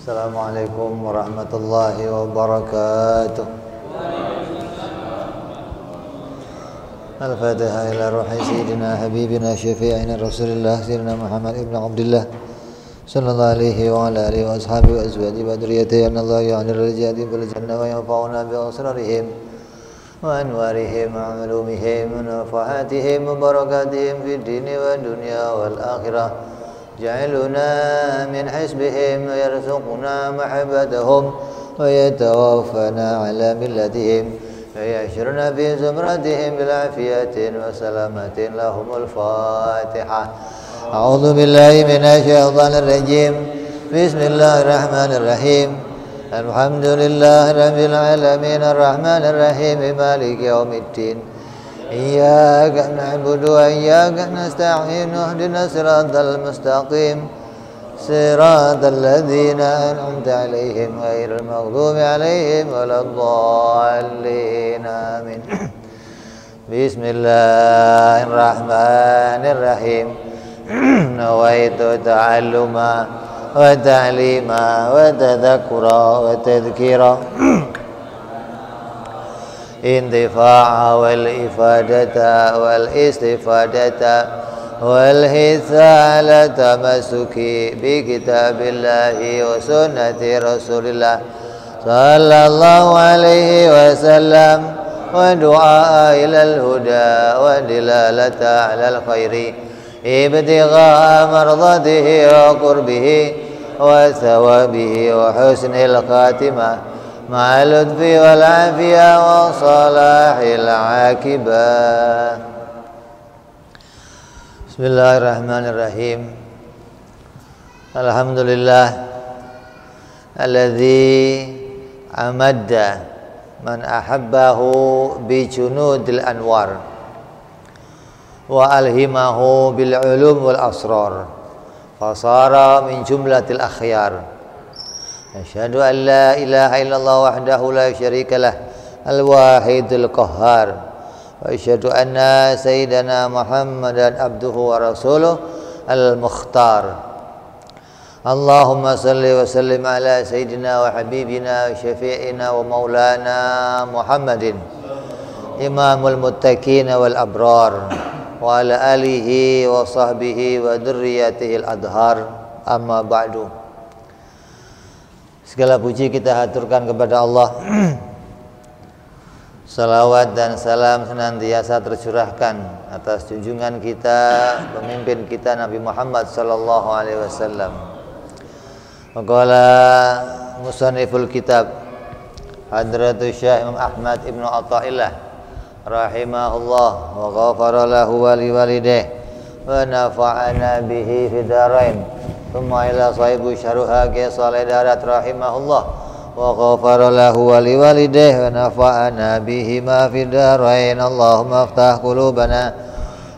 Assalamualaikum warahmatullahi wabarakatuh. Al-Fatihah ila ruhi sayyidina habibina syafi'ina Rasulillah sayyidina Muhammad ibn Abdullah sallallahu alaihi wa ala alihi wa ashabihi wa azwajihi wa dzurriyyatihi anallahu ya'ni rijati bil jannah wa yanfa'una bi asrarihim wa anwarihim wa ulumihim wa nafahatihim wa barakatihim fid dini wa dunya wal akhirah. جعلنا من حزبهم ويرزقنا محبتهم ويتوفنا على ملتهم ويحشرنا في زمرتهم بالعافية وسلامة لهم الفاتحة. أعوذ بالله من الشيطان الرجيم. بسم الله الرحمن الرحيم. الحمد لله رب العالمين الرحمن الرحيم مالك يوم الدين. إياك نعبد وإياك نستعين اهدنا الصراط المستقيم صراط الذين أنعمت عليهم غير المغضوب عليهم ولا الضالين آمين. بسم الله الرحمن الرحيم. نويت تعلما وتعليما وتذكرا وتذكيرا انتفاع والإفادة والاستفادة والحث على التمسك بكتاب الله وسنة رسول الله صلى الله عليه وسلم ودعاء إلى الهدى ودلالة على الخير ابتغاء مرضاته وقربه وثوابه وحسن الخاتمة مع اللطف والعافية وصلاح العاقبة. بسم الله الرحمن الرحيم. الحمد لله الذي أمد من أحبه بجنود الأنوار وألهمه بالعلوم والأسرار فصار من جملة الأخيار. أشهد أن لا إله إلا الله وحده لا شريك له الواحد القهار وأشهد أن سيدنا محمدا عبده ورسوله المختار. اللهم صل وسلم على سيدنا وحبيبنا وشفيعنا ومولانا محمد إمام المتقين والأبرار وعلى آله وصحبه وذريته الأطهار. أما بعد. Segala puji kita haturkan kepada Allah. Salawat dan salam senantiasa tercurahkan atas junjungan kita, pemimpin kita Nabi Muhammad sallallahu alaihi wasallam. Qala musanniful kitab Hadratus Syekh Imam Ahmad Ibnu Athaillah rahimahullah wa ghafara lahu wa liwalidayhi wa nafa'ana bihi fid dharain. Thumma ila sahibu syarha ke Saleh Darat rahimahullah wa ghafara lahu wa liwalidayhi wa nafa'ana bihima fid dharain. Allahumma aftah qulubana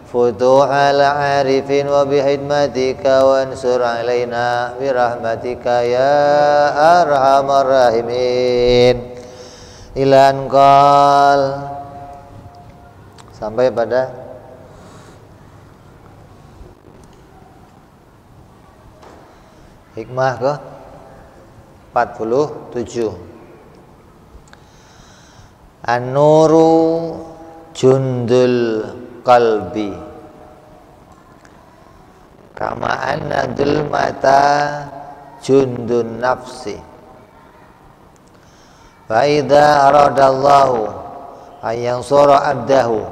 futuhal arifin wa bihidmatika wansur alaina birahmatika ya arhamar rahimin. Ila anqal sampai pada hikmah ke 47. An-nuru jundul qalbi kama anna dhulmata jundun nafsi fa idza aradallahu an yansura abdahu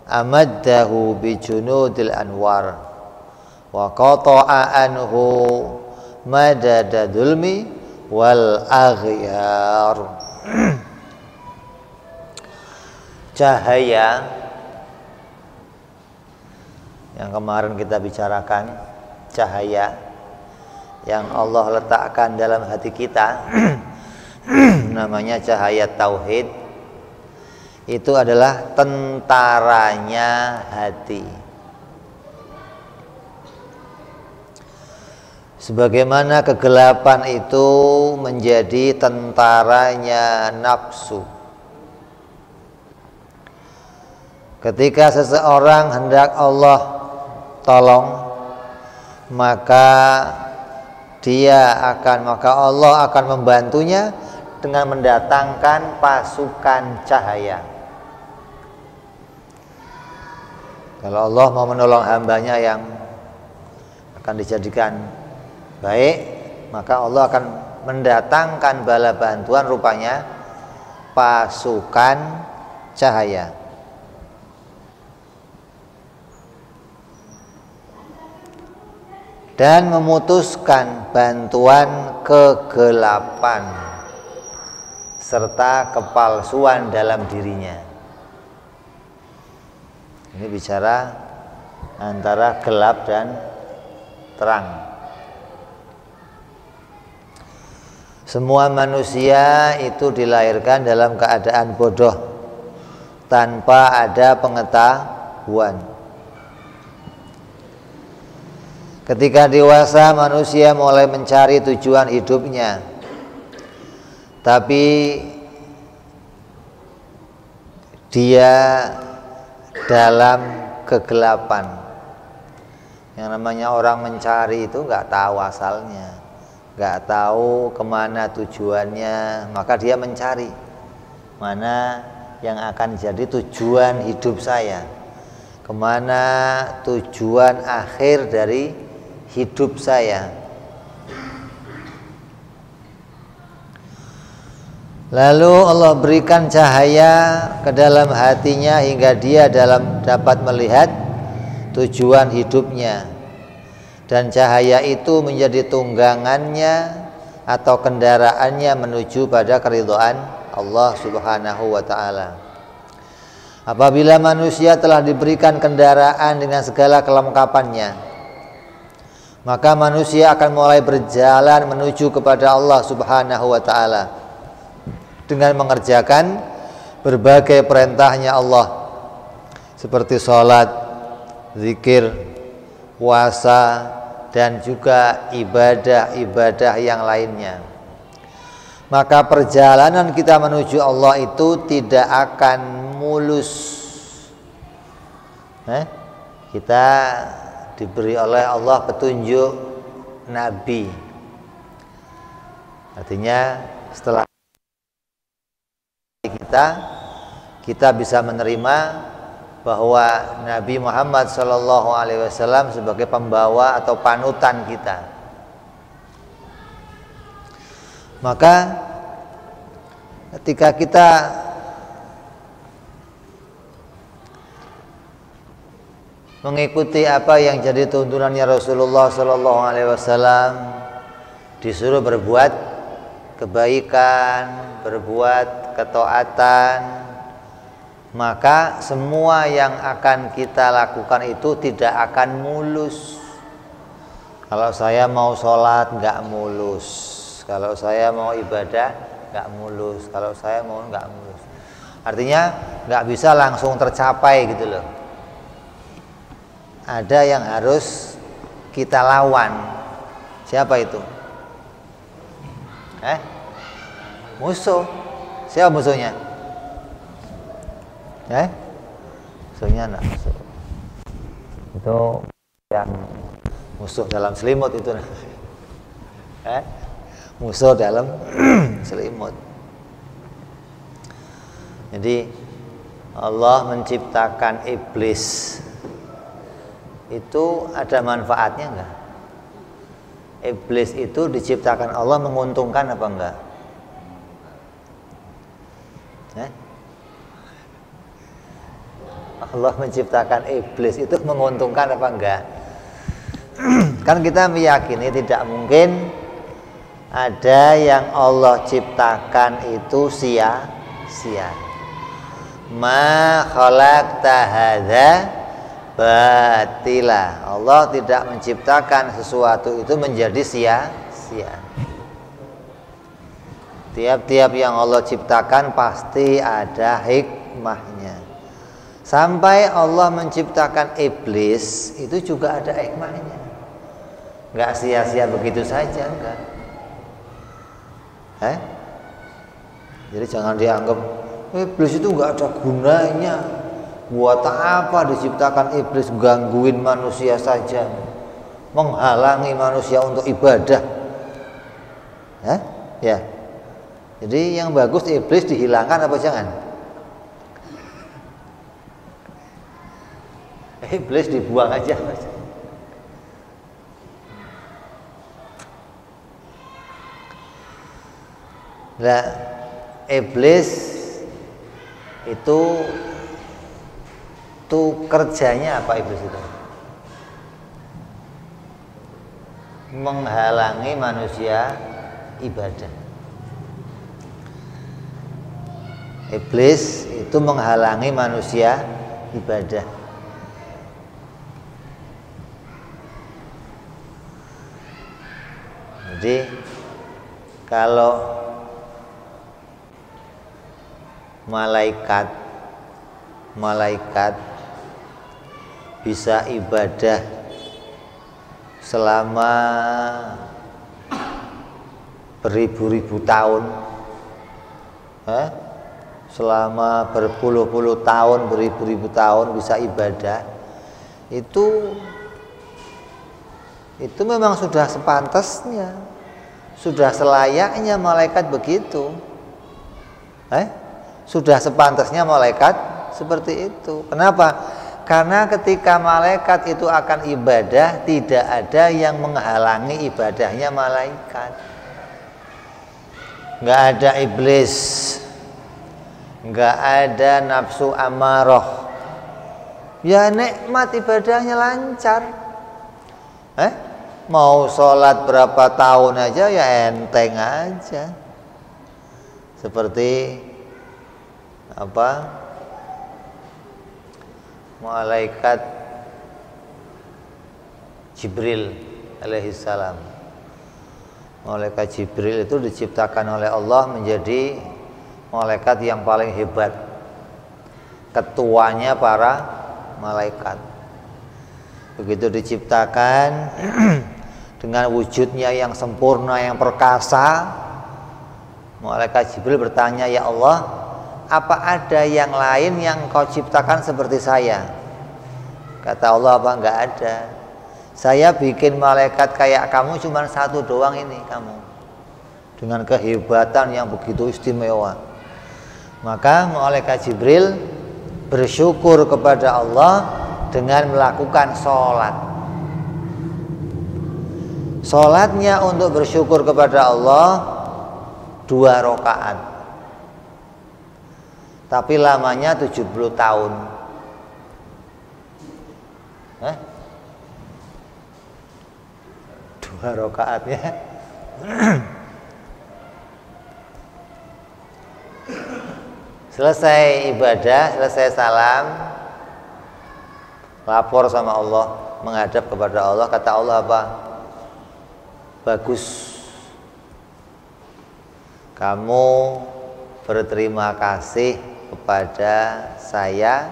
amaddahu bi junudil anwar wa qata'a anhu madada dhulmi wal aghyar. Cahaya yang kemarin kita bicarakan, cahaya yang Allah letakkan dalam hati kita namanya cahaya tauhid. Itu adalah tentaranya hati. Sebagaimana kegelapan itu menjadi tentaranya nafsu. Ketika seseorang hendak Allah tolong, maka maka Allah akan membantunya dengan mendatangkan pasukan cahaya. Kalau Allah mau menolong hambanya yang akan dijadikan baik, maka Allah akan mendatangkan bala bantuan, rupanya pasukan cahaya. Dan memutuskan bantuan kegelapan serta kepalsuan dalam dirinya. Ini bicara antara gelap dan terang. Semua manusia itu dilahirkan dalam keadaan bodoh, tanpa ada pengetahuan. Ketika dewasa, manusia mulai mencari tujuan hidupnya, tapi dia dalam kegelapan. Yang namanya orang mencari itu nggak tahu asalnya, nggak tahu kemana tujuannya, maka dia mencari mana yang akan jadi tujuan hidup saya, kemana tujuan akhir dari hidup saya. Lalu Allah berikan cahaya ke dalam hatinya hingga dia dapat melihat tujuan hidupnya, dan cahaya itu menjadi tunggangannya atau kendaraannya menuju pada keridhaan Allah Subhanahu wa ta'ala. Apabila manusia telah diberikan kendaraan dengan segala kelengkapannya, maka manusia akan mulai berjalan menuju kepada Allah Subhanahu wa ta'ala dengan mengerjakan berbagai perintahnya Allah, seperti sholat, zikir, puasa, dan juga ibadah-ibadah yang lainnya. Maka perjalanan kita menuju Allah itu tidak akan mulus. Kita diberi oleh Allah petunjuk Nabi. Artinya setelah kita bisa menerima bahwa Nabi Muhammad SAW sebagai pembawa atau panutan kita. Maka ketika kita mengikuti apa yang jadi tuntunannya Rasulullah SAW, disuruh berbuat kebaikan, berbuat ketaatan, maka semua yang akan kita lakukan itu tidak akan mulus. Kalau saya mau sholat nggak mulus, kalau saya mau ibadah nggak mulus, kalau saya mau nggak mulus. Artinya nggak bisa langsung tercapai gitu loh. Ada yang harus kita lawan. Siapa itu? Musuh. Siapa musuhnya? Musuhnya nafsu. Itu yang musuh dalam selimut itu. Musuh dalam selimut. Jadi Allah menciptakan iblis itu ada manfaatnya enggak? Iblis itu diciptakan Allah menguntungkan apa enggak? Allah menciptakan iblis itu menguntungkan apa enggak? Kan kita meyakini tidak mungkin ada yang Allah ciptakan itu sia-sia. Ma khalaqta hadza batila. Allah tidak menciptakan sesuatu itu menjadi sia-sia. Tiap-tiap yang Allah ciptakan pasti ada hikmahnya. Sampai Allah menciptakan iblis itu juga ada hikmahnya. Enggak sia-sia begitu saja, enggak. Jadi jangan dianggap iblis itu enggak ada gunanya. Buat apa diciptakan iblis, gangguin manusia saja, menghalangi manusia untuk ibadah. Hah? Ya. Jadi yang bagus iblis dihilangkan apa jangan? Iblis dibuang aja. Nah, iblis itu kerjanya apa iblis itu? Menghalangi manusia ibadah. Iblis itu menghalangi manusia ibadah. Jadi kalau malaikat bisa ibadah selama beribu-ribu tahun, selama berpuluh-puluh tahun, beribu-ribu tahun bisa ibadah, itu memang sudah sepantasnya, sudah selayaknya malaikat begitu. Sudah sepantasnya malaikat seperti itu. Kenapa? Karena ketika malaikat itu akan ibadah, tidak ada yang menghalangi ibadahnya malaikat. Nggak ada iblis, nggak ada nafsu amarah. Ya nikmat ibadahnya lancar. Mau sholat berapa tahun aja ya enteng aja. Seperti malaikat Jibril alaihissalam. Malaikat Jibril itu diciptakan oleh Allah menjadi malaikat yang paling hebat, ketuanya para malaikat. Begitu diciptakan dengan wujudnya yang sempurna, yang perkasa, malaikat Jibril bertanya, "Ya Allah, apa ada yang lain yang kau ciptakan seperti saya?" Kata Allah, "Apa? Enggak ada. Saya bikin malaikat kayak kamu cuma satu doang ini kamu. Dengan kehebatan yang begitu istimewa." Maka malaikat Jibril bersyukur kepada Allah dengan melakukan sholat. Sholatnya untuk bersyukur kepada Allah 2 rakaat. Tapi lamanya 70 tahun. 2 rakaat ya. Selesai ibadah, selesai salam, lapor sama Allah, menghadap kepada Allah. Kata Allah apa? "Bagus, kamu berterima kasih kepada saya.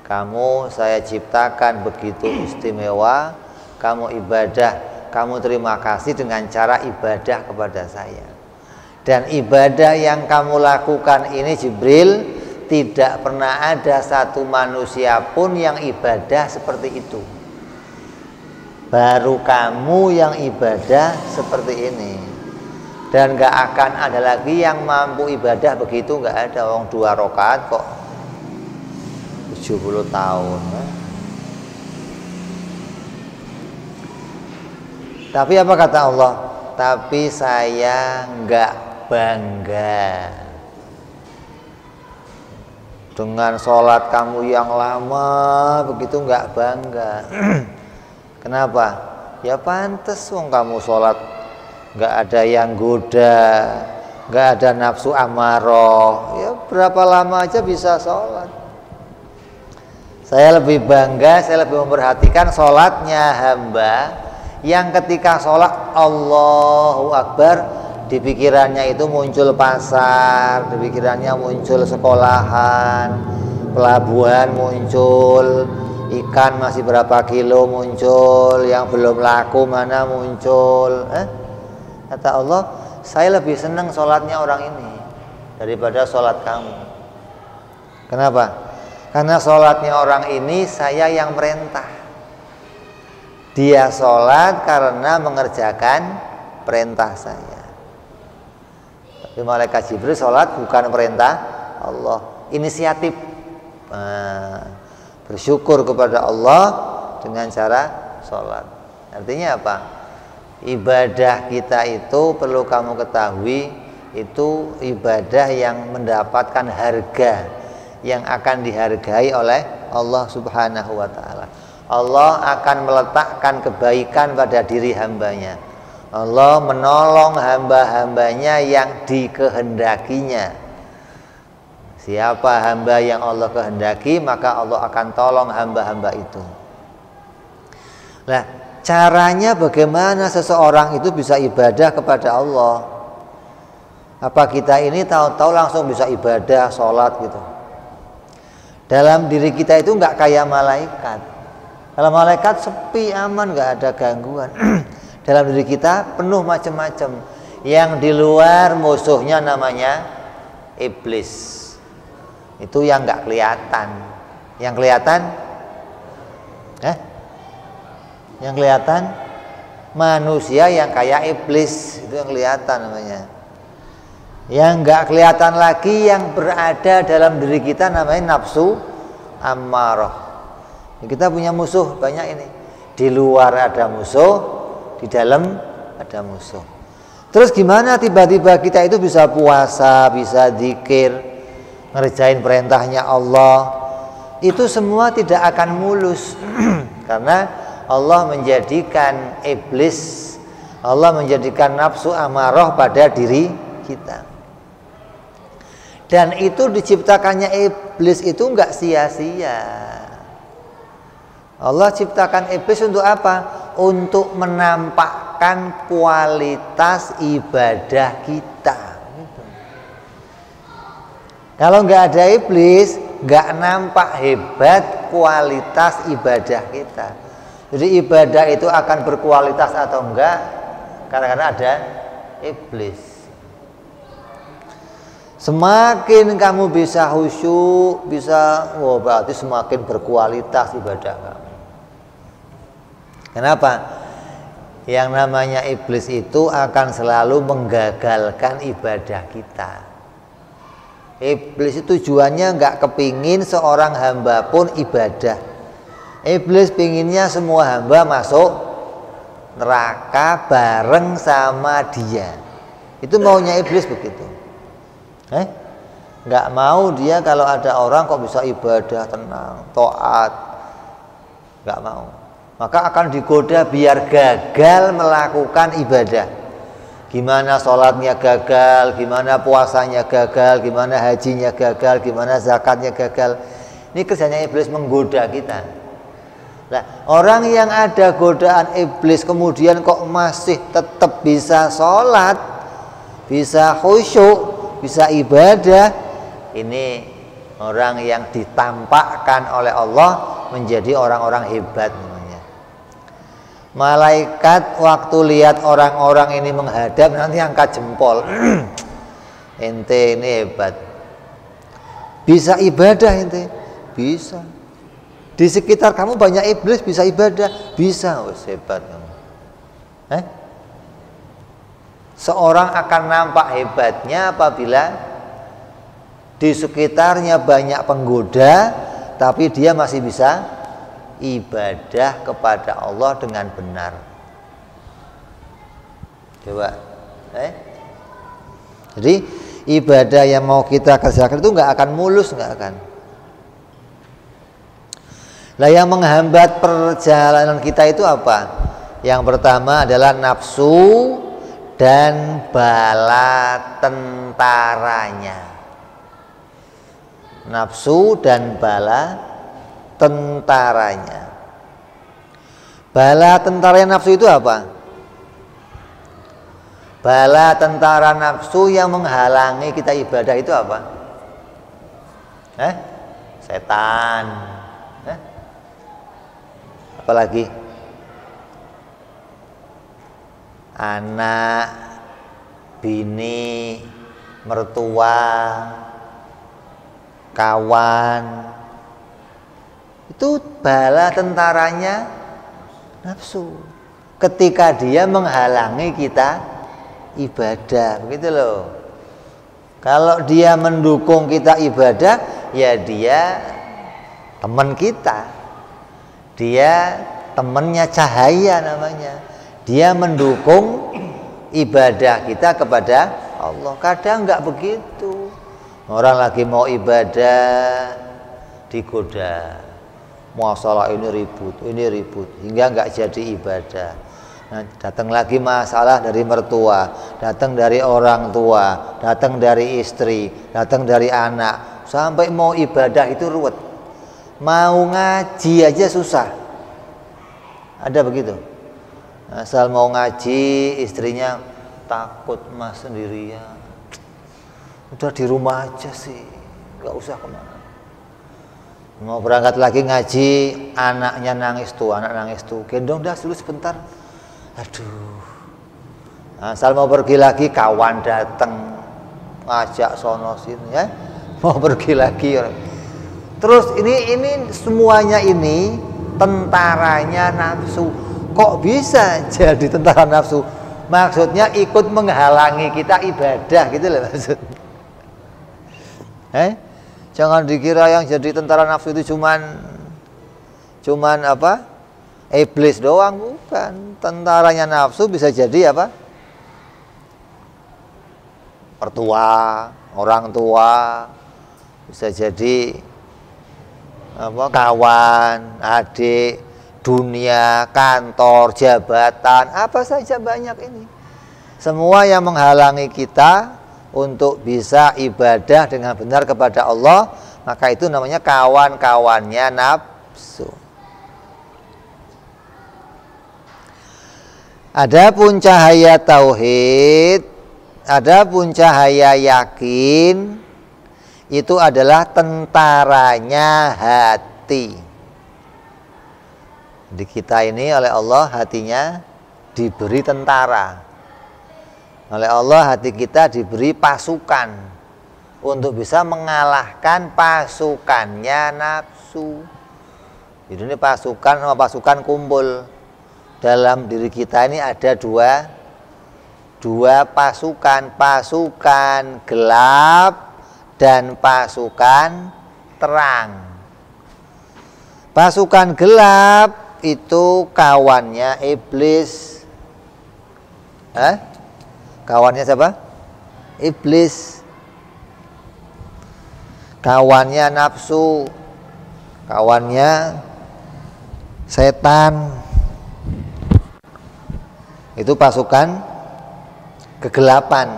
Kamu saya ciptakan begitu istimewa, kamu ibadah, kamu terima kasih dengan cara ibadah kepada saya. Dan ibadah yang kamu lakukan ini Jibril, tidak pernah ada satu manusia pun yang ibadah seperti itu. Baru kamu yang ibadah seperti ini. Dan gak akan ada lagi yang mampu ibadah begitu, gak ada. Orang 2 rakaat kok 70 tahun. Tapi apa kata Allah? Tapi saya gak bangga dengan sholat kamu yang lama begitu, gak bangga. Kenapa? Ya pantes wong kamu sholat nggak ada yang goda, nggak ada nafsu amarah, ya berapa lama aja bisa sholat. Saya lebih bangga, saya lebih memperhatikan sholatnya hamba yang ketika sholat Allahu Akbar, di pikirannya itu muncul pasar, di pikirannya muncul sekolahan, pelabuhan muncul, ikan masih berapa kilo muncul, yang belum laku mana muncul. Kata Allah, saya lebih senang sholatnya orang ini daripada sholat kamu. Kenapa? Karena sholatnya orang ini saya yang merintah. Dia sholat karena mengerjakan perintah saya. Tapi malaikat Jibril sholat bukan perintah Allah, inisiatif. Bersyukur kepada Allah dengan cara sholat. Artinya apa? Ibadah kita itu perlu kamu ketahui, itu ibadah yang mendapatkan harga, yang akan dihargai oleh Allah Subhanahu wa ta'ala. Allah akan meletakkan kebaikan pada diri hambanya. Allah menolong hamba-hambanya yang dikehendakinya. Siapa hamba yang Allah kehendaki, maka Allah akan tolong hamba-hamba itu. Nah, caranya bagaimana seseorang itu bisa ibadah kepada Allah? Apa kita ini tahu-tahu langsung bisa ibadah, sholat gitu? Dalam diri kita itu nggak kayak malaikat. Kalau malaikat sepi, aman, nggak ada gangguan. Dalam diri kita penuh macam-macam. Yang di luar musuhnya namanya iblis. Itu yang nggak kelihatan. Yang kelihatan, yang kelihatan manusia yang kayak iblis, itu yang kelihatan namanya. Yang nggak kelihatan lagi yang berada dalam diri kita namanya nafsu ammarah. Kita punya musuh banyak ini. Di luar ada musuh, di dalam ada musuh. Terus gimana tiba-tiba kita itu bisa puasa, bisa zikir, ngerjain perintahnya Allah? Itu semua tidak akan mulus. Karena Allah menjadikan iblis, Allah menjadikan nafsu amarah pada diri kita. Dan itu diciptakannya iblis itu enggak sia-sia. Allah ciptakan iblis untuk apa? Untuk menampakkan kualitas ibadah kita. Kalau enggak ada iblis, enggak nampak hebat kualitas ibadah kita. Jadi ibadah itu akan berkualitas atau enggak karena ada iblis. Semakin kamu bisa khusyuk, berarti semakin berkualitas ibadah kamu. Kenapa? Yang namanya iblis itu akan selalu menggagalkan ibadah kita. Iblis itu tujuannya enggak kepingin seorang hamba pun ibadah. Iblis pinginnya semua hamba masuk neraka bareng sama dia. Itu maunya iblis begitu. Nggak mau dia kalau ada orang kok bisa ibadah tenang, taat. Nggak mau. Maka akan digoda biar gagal melakukan ibadah. Gimana sholatnya gagal, gimana puasanya gagal, gimana hajinya gagal, gimana zakatnya gagal. Ini kerjanya iblis menggoda kita. Nah, orang yang ada godaan iblis kemudian kok masih tetap bisa sholat, bisa khusyuk, bisa ibadah, ini orang yang ditampakkan oleh Allah menjadi orang-orang hebat namanya. Malaikat waktu lihat orang-orang ini menghadap nanti angkat jempol. Ente ini hebat. Bisa ibadah ente? Bisa. Di sekitar kamu banyak iblis, bisa ibadah? Bisa. Oh, hebat kamu. Seorang akan nampak hebatnya apabila di sekitarnya banyak penggoda, tapi dia masih bisa ibadah kepada Allah dengan benar. Coba, Jadi ibadah yang mau kita kerjakan itu nggak akan mulus, nggak akan. Nah, yang menghambat perjalanan kita itu apa? Yang pertama adalah nafsu dan bala tentaranya. Nafsu dan bala tentaranya. Bala tentara nafsu itu apa? Bala tentara nafsu yang menghalangi kita ibadah itu apa? Setan. Apalagi anak, bini, mertua, kawan, itu bala tentaranya nafsu. Ketika dia menghalangi kita ibadah, begitu loh. Kalau dia mendukung kita ibadah, ya dia teman kita. Dia temannya cahaya namanya. Dia mendukung ibadah kita kepada Allah. Kadang nggak begitu. Orang lagi mau ibadah digoda. Masalah ini ribut, hingga nggak jadi ibadah. Nah, datang lagi masalah dari mertua, datang dari orang tua, datang dari istri, datang dari anak, sampai mau ibadah itu ruwet. Mau ngaji aja susah. Ada begitu. Asal mau ngaji, istrinya takut mas sendirian. Udah di rumah aja sih, nggak usah kemana. Mau berangkat lagi ngaji, anaknya nangis tuh, gendong dah dulu sebentar. Aduh, asal mau pergi lagi kawan datang ngajak sono sini ya, mau pergi lagi. Terus ini semuanya ini tentaranya nafsu. Kok bisa jadi tentara nafsu? Maksudnya ikut menghalangi kita ibadah gitu loh maksudnya. Jangan dikira yang jadi tentara nafsu itu cuman apa? Iblis doang, bukan. Tentaranya nafsu bisa jadi apa? Mertua, orang tua, bisa jadi apa? Kawan, adik, dunia, kantor, jabatan, apa saja banyak ini. Semua yang menghalangi kita untuk bisa ibadah dengan benar kepada Allah, maka itu namanya kawan-kawannya nafsu. Adapun cahaya tauhid, adapun cahaya yakin, itu adalah tentaranya hati. Di kita ini oleh Allah hatinya diberi tentara. Oleh Allah hati kita diberi pasukan untuk bisa mengalahkan pasukannya nafsu. Jadi ini pasukan sama pasukan kumpul. Dalam diri kita ini ada dua pasukan, pasukan gelap dan pasukan terang. Pasukan gelap itu kawannya iblis. Kawannya siapa? Iblis. Kawannya nafsu. Kawannya setan. Itu pasukan kegelapan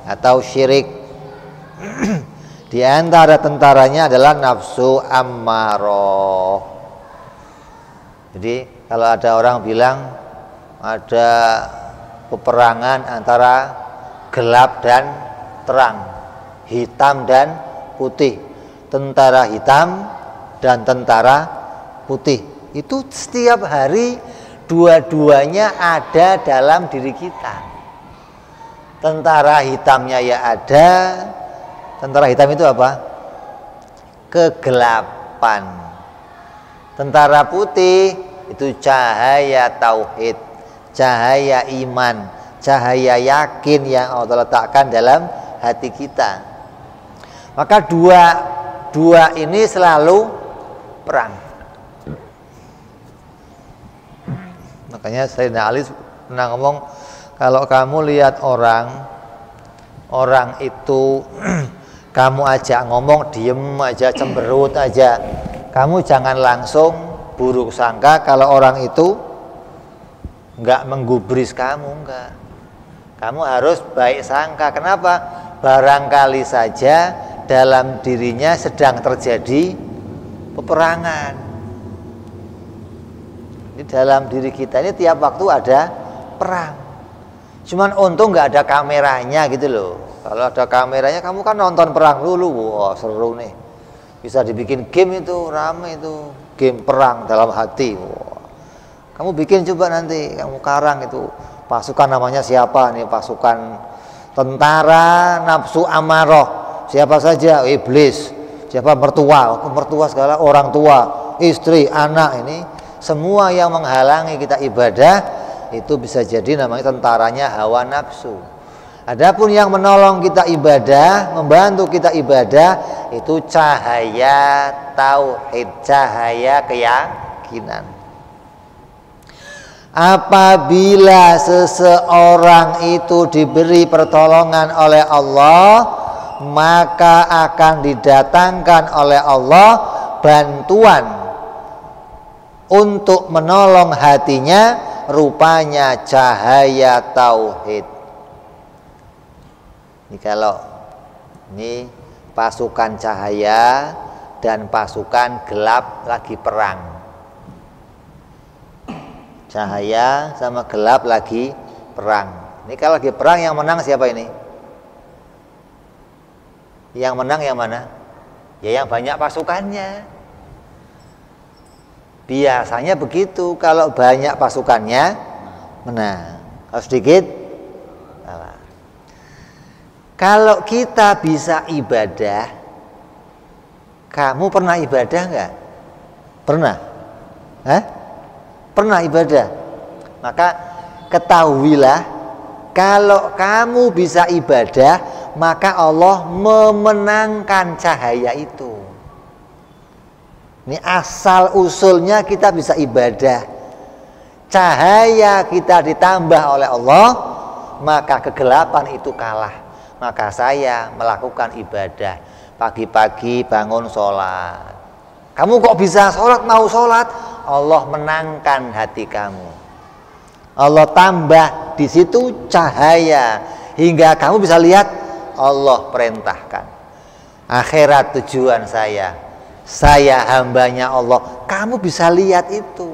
atau syirik. Di antara tentaranya adalah nafsu ammaroh. Jadi kalau ada orang bilang ada peperangan antara gelap dan terang, hitam dan putih, tentara hitam dan tentara putih, itu setiap hari dua-duanya ada dalam diri kita. Tentara hitamnya ya ada. Tentara hitam itu apa? Kegelapan. Tentara putih itu cahaya tauhid, cahaya iman, cahaya yakin yang Allah letakkan dalam hati kita. Maka dua ini selalu perang. Makanya Sayyidina Ali pernah ngomong, kalau kamu lihat orang itu kamu ajak ngomong diem aja, cemberut aja, kamu jangan langsung buruk sangka kalau orang itu nggak menggubris kamu, enggak. Kamu harus baik sangka. Kenapa? Barangkali saja dalam dirinya sedang terjadi peperangan. Di dalam diri kita ini tiap waktu ada perang. Cuman untung nggak ada kameranya gitu loh. Kalau ada kameranya kamu kan nonton perang dulu, wah seru nih. Bisa dibikin game itu, rame itu, game perang dalam hati. Wah. Kamu bikin coba nanti, kamu karang itu pasukan namanya siapa nih, pasukan tentara nafsu amaroh. Siapa saja, iblis. Siapa mertua segala, orang tua, istri, anak ini. Semua yang menghalangi kita ibadah itu bisa jadi namanya tentaranya hawa nafsu. Adapun yang menolong kita ibadah, membantu kita ibadah, itu cahaya tauhid, cahaya keyakinan. Apabila seseorang itu diberi pertolongan oleh Allah, maka akan didatangkan oleh Allah bantuan untuk menolong hatinya, rupanya cahaya tauhid. Ini kalau ini pasukan cahaya dan pasukan gelap lagi perang. Cahaya sama gelap lagi perang. Ini kalau lagi perang yang menang siapa ini? Yang menang yang mana? Ya yang banyak pasukannya. Biasanya begitu, kalau banyak pasukannya menang. Kalau sedikit kalah. Kalau kita bisa ibadah, kamu pernah ibadah enggak? Pernah? Pernah ibadah? Maka ketahuilah, kalau kamu bisa ibadah, maka Allah memenangkan cahaya itu. Ini asal usulnya kita bisa ibadah. Cahaya kita ditambah oleh Allah, maka kegelapan itu kalah. Maka saya melakukan ibadah. Pagi-pagi bangun sholat. Kamu kok bisa sholat, mau sholat? Allah menangkan hati kamu. Allah tambah di situ cahaya hingga kamu bisa lihat Allah perintahkan. Akhirat tujuan saya hambanya Allah. Kamu bisa lihat itu.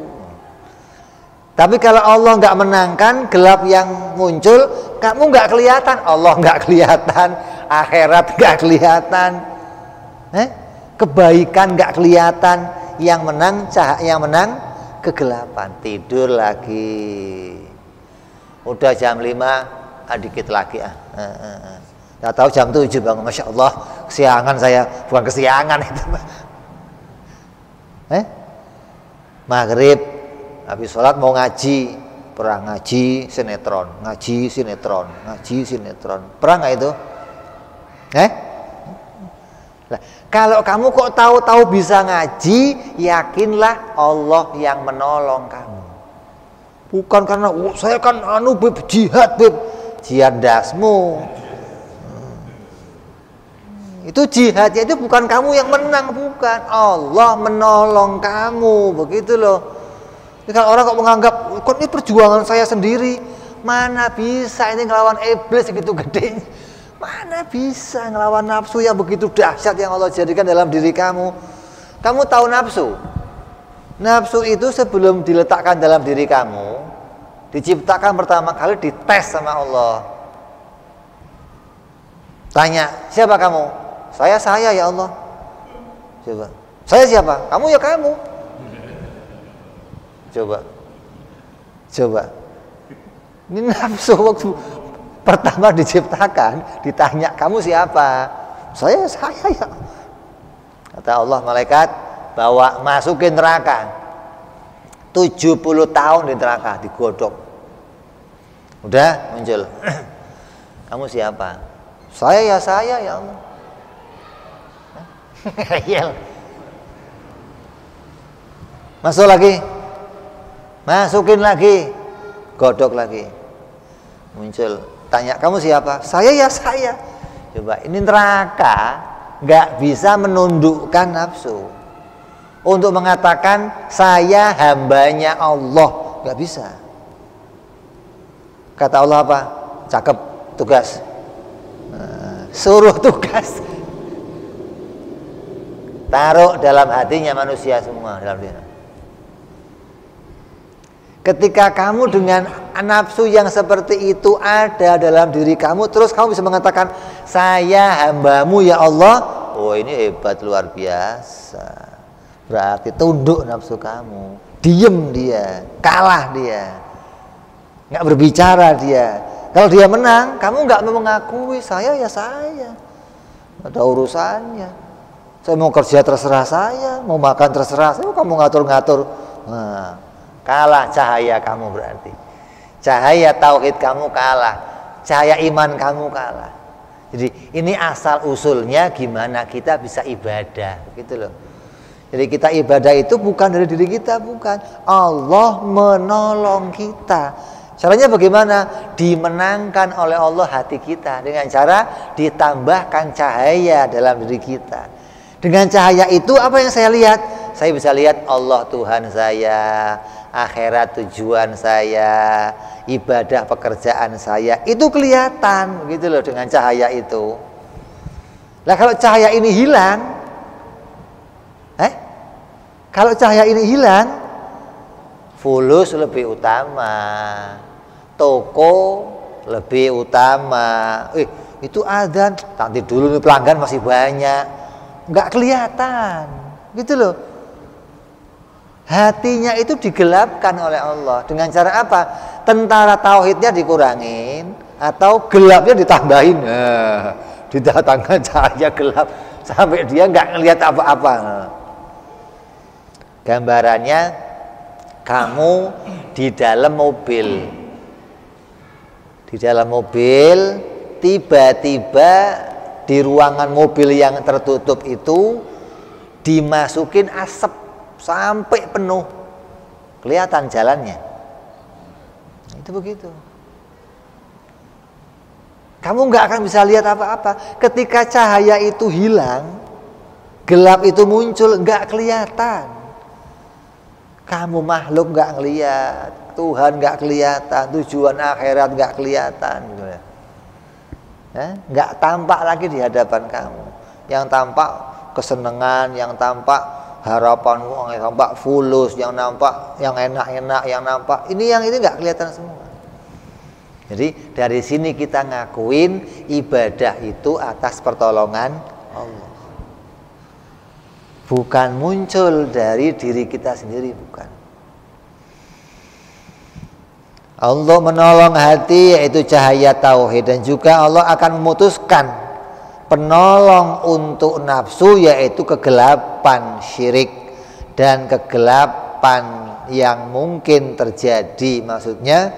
Tapi kalau Allah nggak menangkan, gelap yang muncul, kamu nggak kelihatan, Allah nggak kelihatan, akhirat nggak kelihatan, kebaikan nggak kelihatan, yang menang kegelapan. Tidur lagi. Udah jam 5, dikit lagi nggak tahu jam 7 bangun, masya Allah, kesiangan saya, bukan kesiangan itu. Maghrib habis sholat mau ngaji, perang ngaji sinetron, perang nggak itu? Nah, kalau kamu kok tahu-tahu bisa ngaji, yakinlah Allah yang menolong kamu. Bukan karena saya kan jihad dasmu. Itu jihadnya itu bukan kamu yang menang, bukan, Allah menolong kamu, begitu loh. Kalau orang kok menganggap kok ini perjuangan saya sendiri, mana bisa ini ngelawan iblis begitu gede, mana bisa ngelawan nafsu yang begitu dahsyat yang Allah jadikan dalam diri kamu. Kamu tahu nafsu? Nafsu itu sebelum diletakkan dalam diri kamu, diciptakan pertama kali dites sama Allah. Tanya, siapa kamu? Saya ya Allah. Coba. Saya siapa? Kamu ya kamu. Coba. Ini nafsu waktu pertama diciptakan, ditanya kamu siapa? Saya ya. Kata Allah, malaikat bawa masukin neraka. 70 tahun di neraka digodok. Udah muncul. Kamu siapa? Saya ya Allah. Masuk lagi, masukin lagi, godok lagi, muncul. Tanya kamu siapa? Saya ya saya. Coba, ini neraka nggak bisa menundukkan nafsu untuk mengatakan saya hambanya Allah, nggak bisa. Kata Allah apa? Cakep, tugas. Suruh tugas. Taruh dalam hatinya manusia semua dalam diri. Ketika kamu dengan nafsu yang seperti itu ada dalam diri kamu, terus kamu bisa mengatakan saya hambamu ya Allah. Oh, ini hebat, luar biasa. Berarti tunduk nafsu kamu, diem dia, kalah dia, nggak berbicara dia. Kalau dia menang, kamu nggak mau mengakui saya ya saya, ada urusannya. Saya mau kerja terserah saya, mau makan terserah saya, kamu ngatur-ngatur. Nah, kalah cahaya kamu berarti. Cahaya tauhid kamu kalah. cahaya iman kamu kalah. Jadi ini asal usulnya gimana kita bisa ibadah, gitu loh. Jadi kita ibadah itu bukan dari diri kita, bukan. Allah menolong kita. Caranya bagaimana? Dimenangkan oleh Allah hati kita dengan cara ditambahkan cahaya dalam diri kita. Dengan cahaya itu apa yang saya lihat? Saya bisa lihat Allah Tuhan saya, akhirat tujuan saya, ibadah pekerjaan saya. Itu kelihatan gitu loh dengan cahaya itu. Nah kalau cahaya ini hilang, kalau cahaya ini hilang, fulus lebih utama, toko lebih utama. Itu adzan, nanti dulu nih pelanggan masih banyak, nggak kelihatan, gitu loh. Hatinya itu digelapkan oleh Allah dengan cara apa? Tentara tauhidnya dikurangin atau gelapnya ditambahin. Didatangkan cahaya gelap sampai dia nggak ngelihat apa-apa. Gambarannya kamu di dalam mobil. Di dalam mobil tiba-tiba di ruangan mobil yang tertutup itu dimasukin asap sampai penuh, kelihatan jalannya. Itu begitu. Kamu nggak akan bisa lihat apa-apa. Ketika cahaya itu hilang, gelap itu muncul, nggak kelihatan. Kamu makhluk nggak ngelihat, Tuhan nggak kelihatan, tujuan akhirat nggak kelihatan, nggak tampak lagi di hadapan kamu. Yang tampak kesenangan, yang tampak harapanmu, yang nampak fulus, yang nampak yang enak-enak, yang nampak ini nggak kelihatan semua. Jadi dari sini kita ngakuin ibadah itu atas pertolongan Allah, bukan muncul dari diri kita sendiri, bukan. Allah menolong hati yaitu cahaya tauhid, dan juga Allah akan memutuskan penolong untuk nafsu yaitu kegelapan syirik dan kegelapan yang mungkin terjadi. Maksudnya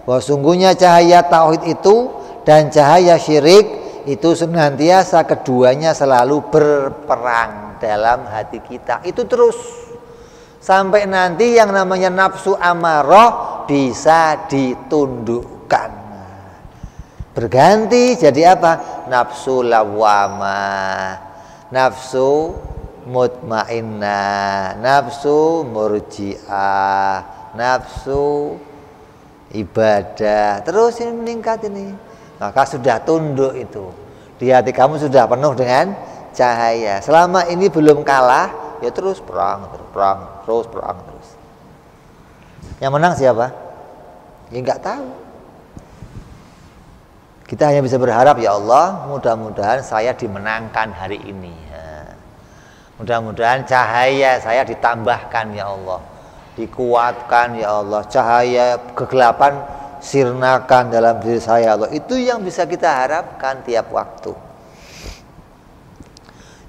bahwa sungguhnya cahaya tauhid itu dan cahaya syirik itu senantiasa keduanya selalu berperang dalam hati kita. Itu terus sampai nanti yang namanya nafsu amarah bisa ditundukkan. Berganti jadi apa? Nafsu lawamah, nafsu mutmainnah, nafsu murji'ah, nafsu ibadah. Terus ini meningkat ini. Maka sudah tunduk itu. Di hati kamu sudah penuh dengan cahaya. Selama ini belum kalah, ya terus perang, terus perang terus. Yang menang siapa? Ya nggak tahu. Kita hanya bisa berharap, ya Allah, mudah-mudahan saya dimenangkan hari ini. Mudah-mudahan cahaya saya ditambahkan, ya Allah, dikuatkan, ya Allah, cahaya kegelapan sirnakan dalam diri saya, Allah. Itu yang bisa kita harapkan tiap waktu.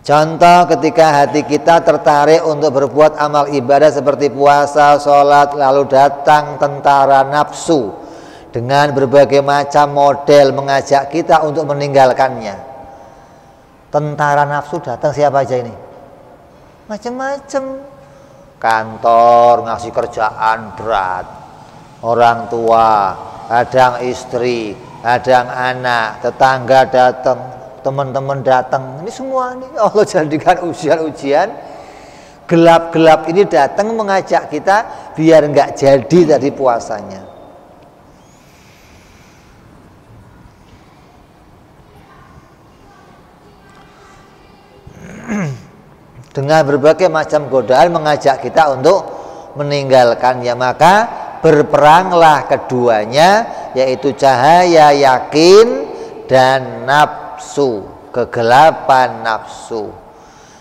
Contoh ketika hati kita tertarik untuk berbuat amal ibadah seperti puasa, sholat, lalu datang tentara nafsu dengan berbagai macam model mengajak kita untuk meninggalkannya. Tentara nafsu datang siapa aja ini? Macam-macam. Kantor ngasih kerjaan berat, orang tua, kadang istri, kadang anak, tetangga datang, teman-teman datang. Ini semua nih Allah jadikan ujian-ujian. Gelap-gelap ini datang mengajak kita biar nggak jadi tadi puasanya. Dengan berbagai macam godaan mengajak kita untuk meninggalkannya. Maka berperanglah keduanya, yaitu cahaya yakin dan nafsu, kegelapan nafsu.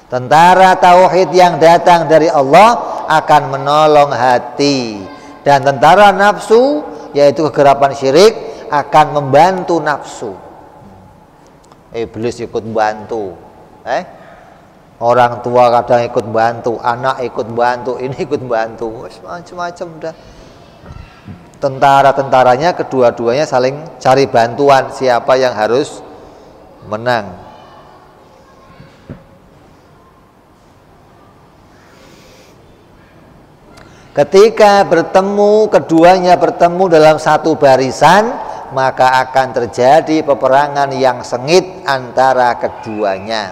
Tentara tauhid yang datang dari Allah akan menolong hati, dan tentara nafsu yaitu kegelapan syirik akan membantu nafsu. Iblis ikut bantu, orang tua kadang ikut bantu, anak ikut bantu, ini ikut bantu, macam-macam udah. tentara-tentaranya kedua-duanya saling cari bantuan siapa yang harus menang. Ketika keduanya bertemu dalam satu barisan, maka akan terjadi peperangan yang sengit antara keduanya.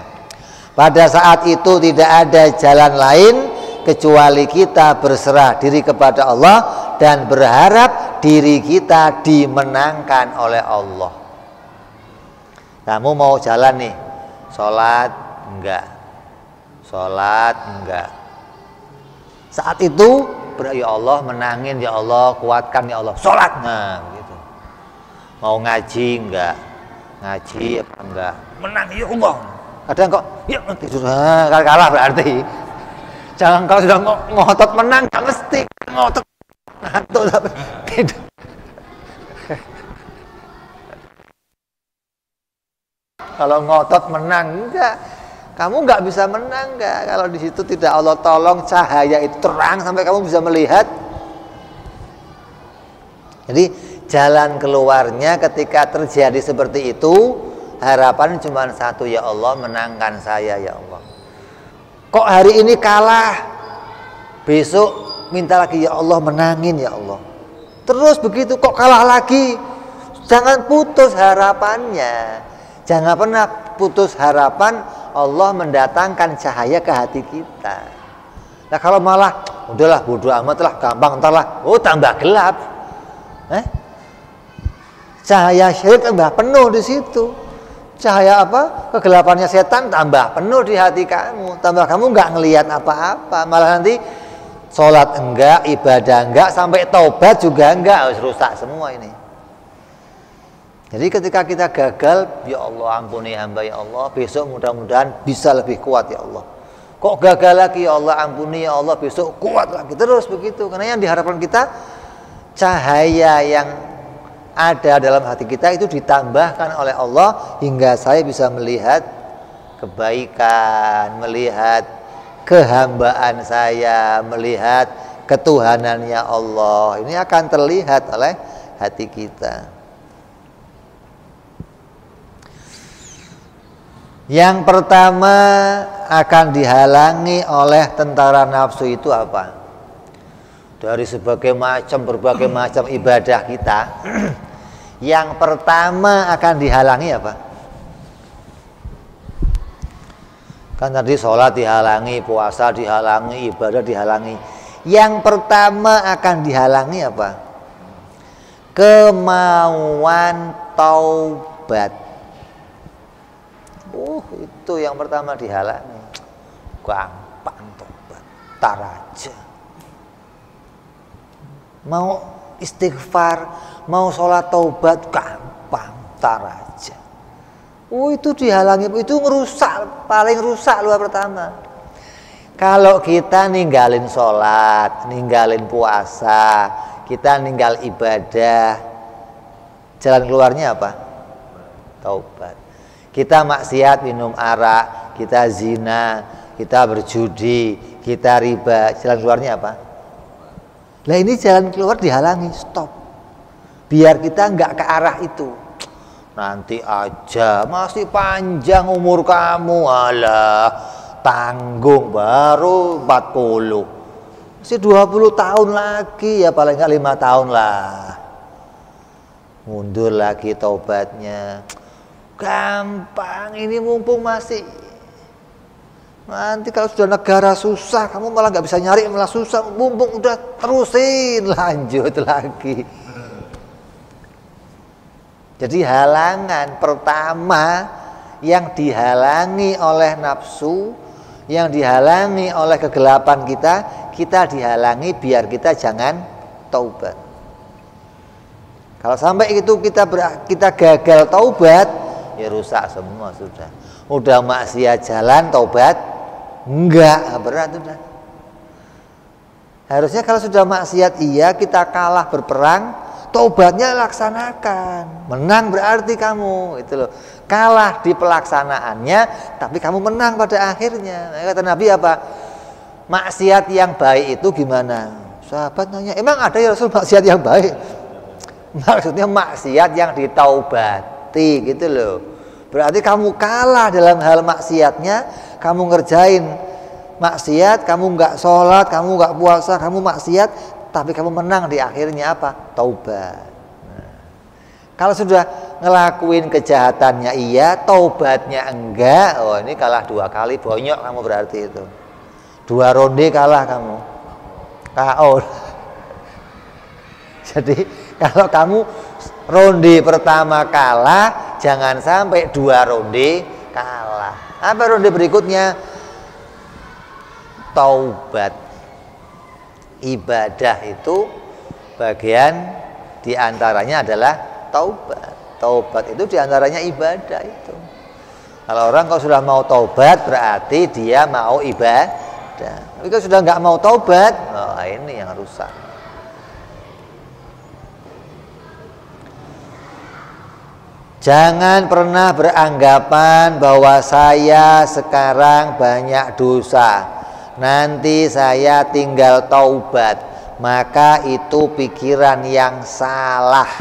Pada saat itu tidak ada jalan lain kecuali kita berserah diri kepada Allah dan berharap diri kita dimenangkan oleh Allah. Kamu mau jalan nih, sholat enggak, sholat enggak. Saat itu ya Allah menangin, ya Allah kuatkan, ya Allah sholat. Nah begitu. Mau ngaji enggak, ngaji apa enggak, menang ya Allah. Kadang kok ya tidur, kalah berarti. Jangan kalau sudah ngotot menang, nggak mesti ngotot ngantuk tapi tidur. Kalau ngotot menang enggak, kamu nggak bisa menang enggak. Kalau di situ tidak Allah tolong, cahaya itu terang sampai kamu bisa melihat. Jadi jalan keluarnya ketika terjadi seperti itu, harapan cuma satu, ya Allah menangkan saya ya Allah. Kok hari ini kalah, besok minta lagi, ya Allah menangin ya Allah. Terus begitu, kok kalah lagi, jangan putus harapannya. Jangan pernah putus harapan Allah mendatangkan cahaya ke hati kita. Nah kalau malah udahlah bodo amat lah, gampang ntar lah, oh tambah gelap. Cahaya syirik tambah penuh di situ. Cahaya apa? Kegelapannya setan tambah penuh di hati kamu. Tambah kamu nggak ngelihat apa-apa. Malah nanti sholat enggak, ibadah enggak, sampai taubat juga enggak, harus rusak semua ini. Jadi ketika kita gagal, ya Allah ampuni hamba ya Allah, besok mudah-mudahan bisa lebih kuat ya Allah. Kok gagal lagi, ya Allah ampuni ya Allah, besok kuat lagi. Terus begitu. Karena yang diharapkan kita, cahaya yang ada dalam hati kita itu ditambahkan oleh Allah hingga saya bisa melihat kebaikan, melihat kehambaan saya, melihat ketuhanannya Allah. Ini akan terlihat oleh hati kita. Yang pertama akan dihalangi oleh tentara nafsu itu apa? Dari berbagai macam ibadah kita, yang pertama akan dihalangi apa? Kan tadi sholat dihalangi, puasa dihalangi, ibadah dihalangi. Yang pertama akan dihalangi apa? Kemauan taubat. Itu yang pertama dihalangi. Gampang taubat, tar aja. Mau istighfar, mau sholat taubat, gampang, tar aja. Itu dihalangi, itu ngerusak, paling rusak luar pertama. Kalau kita ninggalin sholat, ninggalin puasa, kita ninggal ibadah, jalan keluarnya apa? Taubat. Kita maksiat, minum arak, kita zina, kita berjudi, kita riba, jalan keluarnya apa? Lah ini jalan keluar dihalangi, stop. Biar kita nggak ke arah itu. Nanti aja, masih panjang umur kamu, alah tanggung baru 40. Masih 20 tahun lagi, ya paling nggak 5 tahun lah. Mundur lagi taubatnya. Gampang, ini mumpung masih. Nanti kalau sudah negara susah, kamu malah nggak bisa nyari, malah susah. Mumpung udah terusin, lanjut lagi. Jadi halangan pertama yang dihalangi oleh nafsu, yang dihalangi oleh kegelapan kita dihalangi biar kita jangan taubat. Kalau sampai itu kita gagal taubat, ya rusak semua sudah. Udah maksiat jalan taubat enggak, berat udah. Harusnya kalau sudah maksiat iya, kita kalah berperang, taubatnya laksanakan. Menang berarti kamu, itu loh. Kalah di pelaksanaannya, tapi kamu menang pada akhirnya. Kata Nabi apa? Maksiat yang baik itu gimana? Sahabat nanya, emang ada ya Rasul maksiat yang baik? Maksudnya maksiat yang ditaubati gitu loh. Berarti kamu kalah dalam hal maksiatnya. Kamu ngerjain maksiat, kamu nggak sholat, kamu nggak puasa, kamu maksiat, tapi kamu menang di akhirnya apa? Taubat. Nah, kalau sudah ngelakuin kejahatannya iya, taubatnya enggak, oh ini kalah 2 kali, bonyok kamu berarti itu. 2 ronde kalah kamu. KO. Jadi kalau kamu ronde pertama kalah, jangan sampai 2 ronde kalah. Apa ronde berikutnya? Taubat. Ibadah itu bagian diantaranya adalah taubat. Taubat itu diantaranya ibadah itu. Kalau orang kalau sudah mau taubat berarti dia mau ibadah. Tapi kalau sudah nggak mau taubat, oh, ini yang rusak. Jangan pernah beranggapan bahwa saya sekarang banyak dosa, nanti saya tinggal taubat, maka itu pikiran yang salah.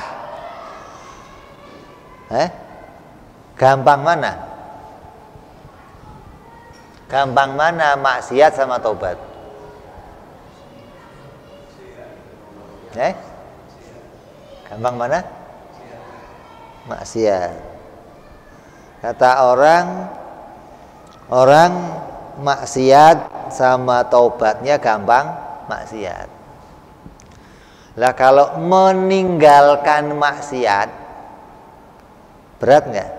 Gampang mana? Gampang mana maksiat sama taubat? Gampang mana? Maksiat. Kata orang maksiat sama taubatnya gampang maksiat. Lah kalau meninggalkan maksiat berat nggak?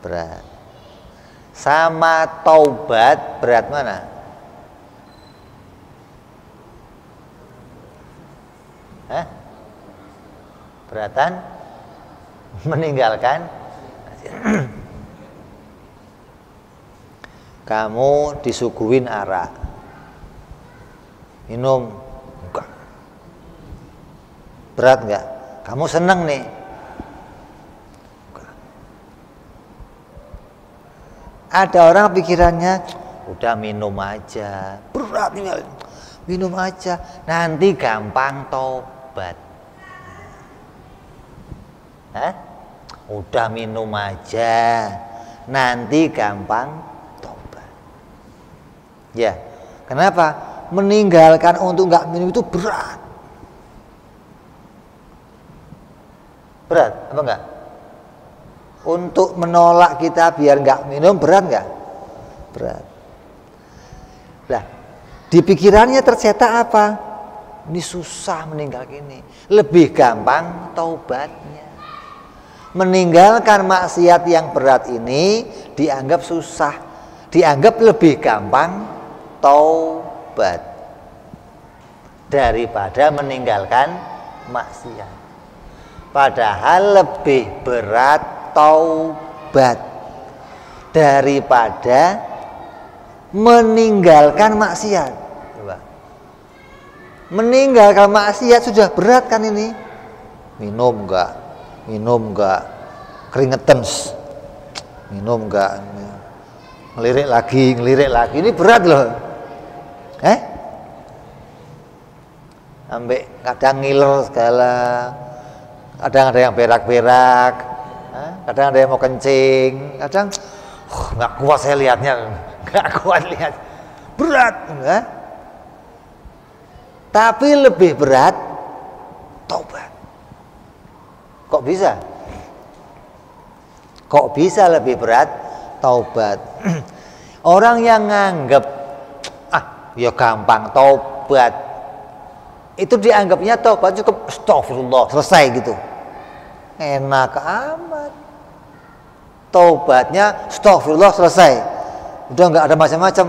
Berat. Sama taubat berat mana? Beratan meninggalkan. Kamu disuguhin arak, minum, enggak. Berat nggak? Kamu seneng nih. Ada orang pikirannya udah minum aja, berat nih, minum aja, nanti gampang tobat. Udah minum aja, nanti gampang tobat. Ya, kenapa? Meninggalkan untuk nggak minum itu berat. Berat apa enggak? Untuk menolak kita biar nggak minum berat nggak? Berat. Lah, di pikirannya tercetak apa? Ini susah meninggal ini. Lebih gampang taubatnya. Meninggalkan maksiat yang berat ini dianggap susah, dianggap lebih gampang taubat daripada meninggalkan maksiat. Padahal lebih berat taubat daripada meninggalkan maksiat. Coba. Meninggalkan maksiat sudah berat kan ini? Minum enggak, keringetan, minum enggak, ngelirik lagi, ini berat loh. Ambek kadang ngiler segala, kadang ada yang berak-berak, kadang ada yang mau kencing, kadang nggak kuat saya lihatnya, nggak kuat lihat, berat, tapi lebih berat taubat. Kok bisa? Kok bisa lebih berat taubat? Orang yang nganggep ya gampang taubat, itu dianggapnya taubat cukup astagfirullah selesai gitu. Enak amat. Taubatnya astagfirullah selesai. Udah nggak ada macam-macam.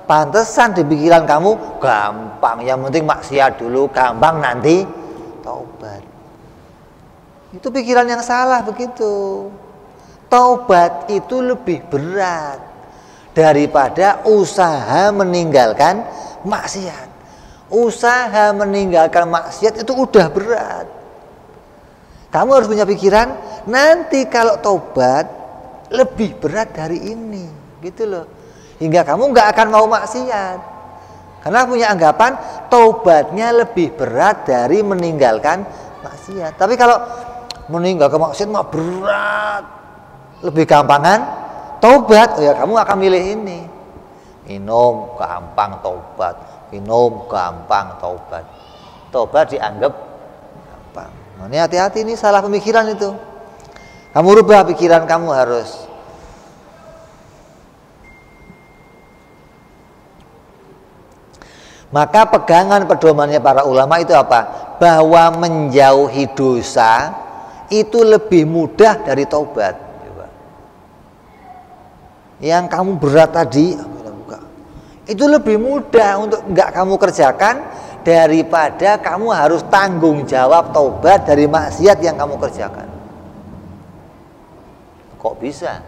Pantesan di pikiran kamu gampang, yang penting maksiat dulu, gampang nanti taubat. Itu pikiran yang salah begitu. Taubat itu lebih berat daripada usaha meninggalkan maksiat. Usaha meninggalkan maksiat itu udah berat. Kamu harus punya pikiran, nanti kalau taubat lebih berat dari ini, gitu loh. Hingga kamu nggak akan mau maksiat. Karena punya anggapan taubatnya lebih berat dari meninggalkan maksiat. Tapi kalau meninggalkan maksiat mah berat, lebih gampangan taubat. Oh ya, kamu akan milih ini. Minum gampang taubat, minum gampang taubat. Taubat dianggap gampang. Nah, ini hati-hati, ini salah pemikiran itu. Kamu rubah pikiran kamu harus. Maka pegangan pedomannya para ulama itu apa? Bahwa menjauhi dosa itu lebih mudah dari taubat. Yang kamu berat tadi itu lebih mudah untuk enggak kamu kerjakan daripada kamu harus tanggung jawab taubat dari maksiat yang kamu kerjakan. Kok bisa?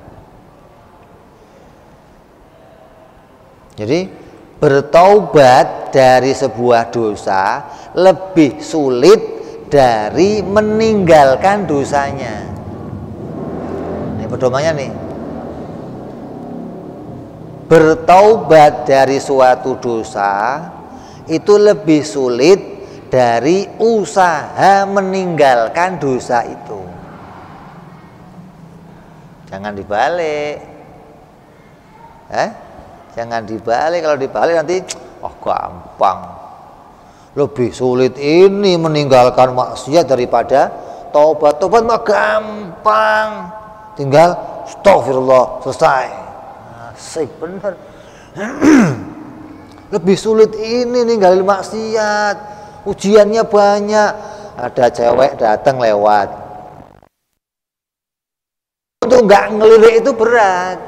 Jadi bertaubat dari sebuah dosa lebih sulit dari meninggalkan dosanya. Ini pedomannya nih. Bertaubat dari suatu dosa itu lebih sulit dari usaha meninggalkan dosa itu. Jangan dibalik. Jangan dibalik. Kalau dibalik nanti gampang. Lebih sulit ini meninggalkan maksiat daripada taubat. Taubat mah gampang. Tinggal astagfirullah, selesai. Asik bener. Lebih sulit ini ninggalin maksiat. Ujiannya banyak. Ada cewek datang lewat. Untuk nggak ngelirik itu berat.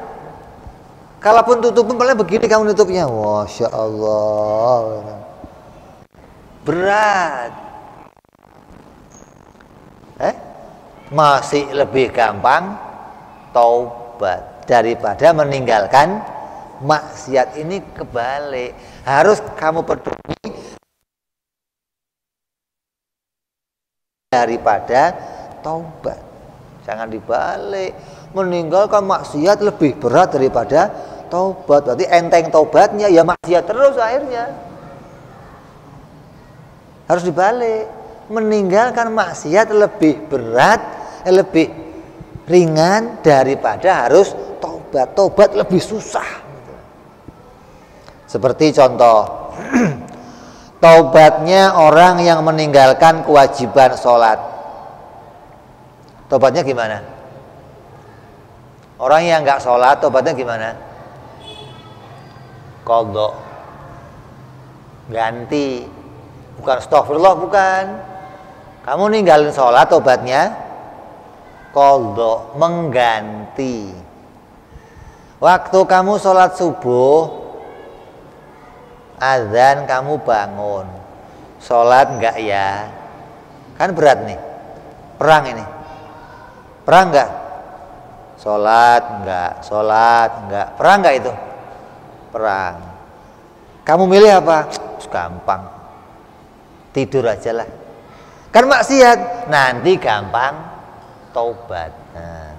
Kalaupun tutupin paling begini kamu nutupnya, Masya Allah, berat. Masih lebih gampang taubat daripada meninggalkan maksiat. Ini kebalik. Harus kamu peduli daripada taubat. Jangan dibalik. Meninggalkan maksiat lebih berat daripada taubat. Berarti enteng taubatnya, ya maksiat terus akhirnya. Harus dibalik. Meninggalkan maksiat lebih berat, lebih ringan daripada harus taubat. Taubat lebih susah. Seperti contoh, taubatnya orang yang meninggalkan kewajiban sholat. Taubatnya gimana? Orang yang nggak sholat, tobatnya gimana? Qadha, ganti. Bukan astagfirullah, bukan. Kamu ninggalin sholat, tobatnya qadha, mengganti. Waktu kamu sholat subuh, azan kamu bangun, sholat nggak ya? Kan berat nih, perang ini. Perang nggak? Sholat enggak, perang enggak itu? Perang. Kamu milih apa? Gampang, tidur aja lah. Kan maksiat, nanti gampang taubat. Nah,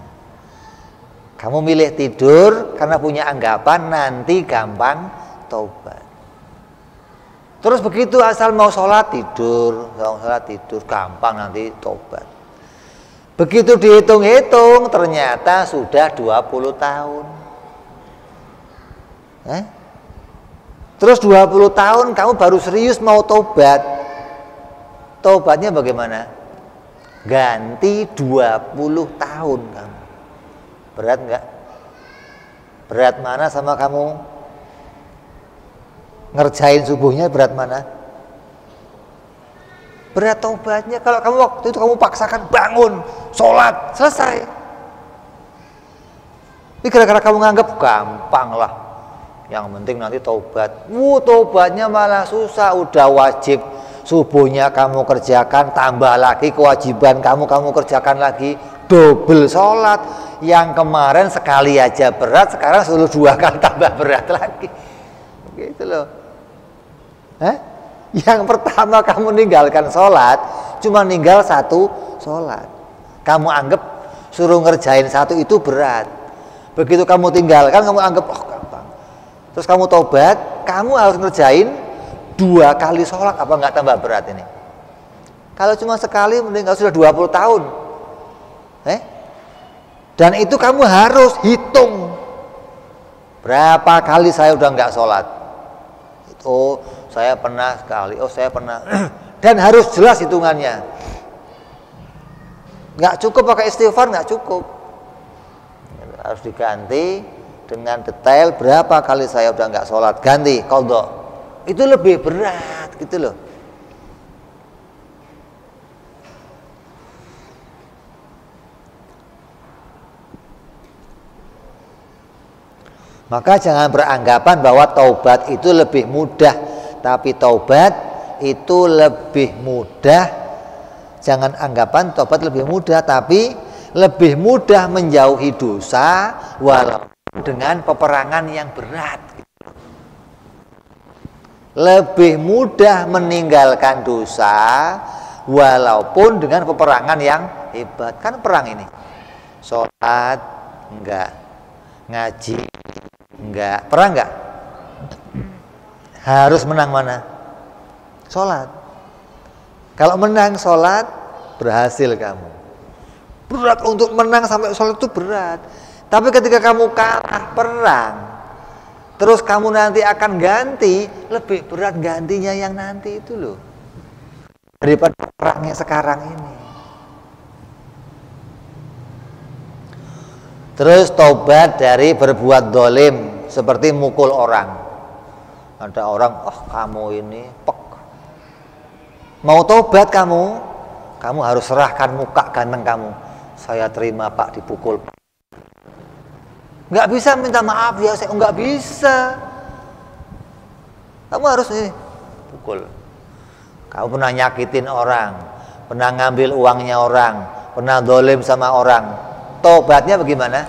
kamu milih tidur karena punya anggapan nanti gampang taubat. Terus begitu asal mau sholat tidur, gampang nanti taubat. Begitu dihitung-hitung ternyata sudah 20 tahun. Terus 20 tahun kamu baru serius mau taubat. Taubatnya bagaimana? Ganti 20 tahun kamu. Berat enggak? Berat mana sama kamu ngerjain subuhnya, berat mana? Berat taubatnya. Kalau kamu waktu itu kamu paksakan bangun, sholat, selesai. Ini gara-gara kamu nganggap gampang lah. Yang penting nanti taubat. Taubatnya malah susah. Udah wajib subuhnya kamu kerjakan, tambah lagi kewajiban kamu kerjakan lagi, double sholat. Yang kemarin sekali aja berat, sekarang sudah 2 kali tambah berat lagi. Gitu loh. Yang pertama kamu ninggalkan sholat, cuma ninggal 1 sholat. Kamu anggap suruh ngerjain 1 itu berat. Begitu kamu tinggalkan, kamu anggap gampang. Terus kamu taubat, kamu harus ngerjain 2 kali sholat, apa nggak tambah berat ini? Kalau cuma sekali mending nggak sudah 20 tahun. Dan itu kamu harus hitung berapa kali saya udah nggak sholat. Oh saya pernah sekali, oh saya pernah. Dan harus jelas hitungannya. Nggak cukup pakai istighfar, nggak cukup. Harus diganti dengan detail berapa kali saya udah nggak sholat, ganti qadha. Itu lebih berat gitu loh. Maka jangan beranggapan bahwa taubat itu lebih mudah, tapi taubat itu lebih mudah. Jangan anggapan taubat lebih mudah, tapi lebih mudah menjauhi dosa walaupun dengan peperangan yang berat. Lebih mudah meninggalkan dosa walaupun dengan peperangan yang hebat. Kan perang ini. Sholat enggak, ngaji enggak, perang enggak? Harus menang mana? Sholat. Kalau menang sholat, berhasil kamu. Berat untuk menang sampai sholat itu berat. Tapi ketika kamu kalah perang, terus kamu nanti akan ganti, lebih berat gantinya yang nanti itu loh, daripada perangnya sekarang ini. Terus taubat dari berbuat dolim, seperti mukul orang. Ada orang, oh kamu ini pek. Mau taubat kamu harus serahkan muka ganteng kamu. Saya terima pak dipukul. Nggak bisa minta maaf ya, saya nggak bisa. Kamu harus ini pukul. Kamu pernah nyakitin orang, pernah ngambil uangnya orang, pernah dolim sama orang. Tobatnya bagaimana?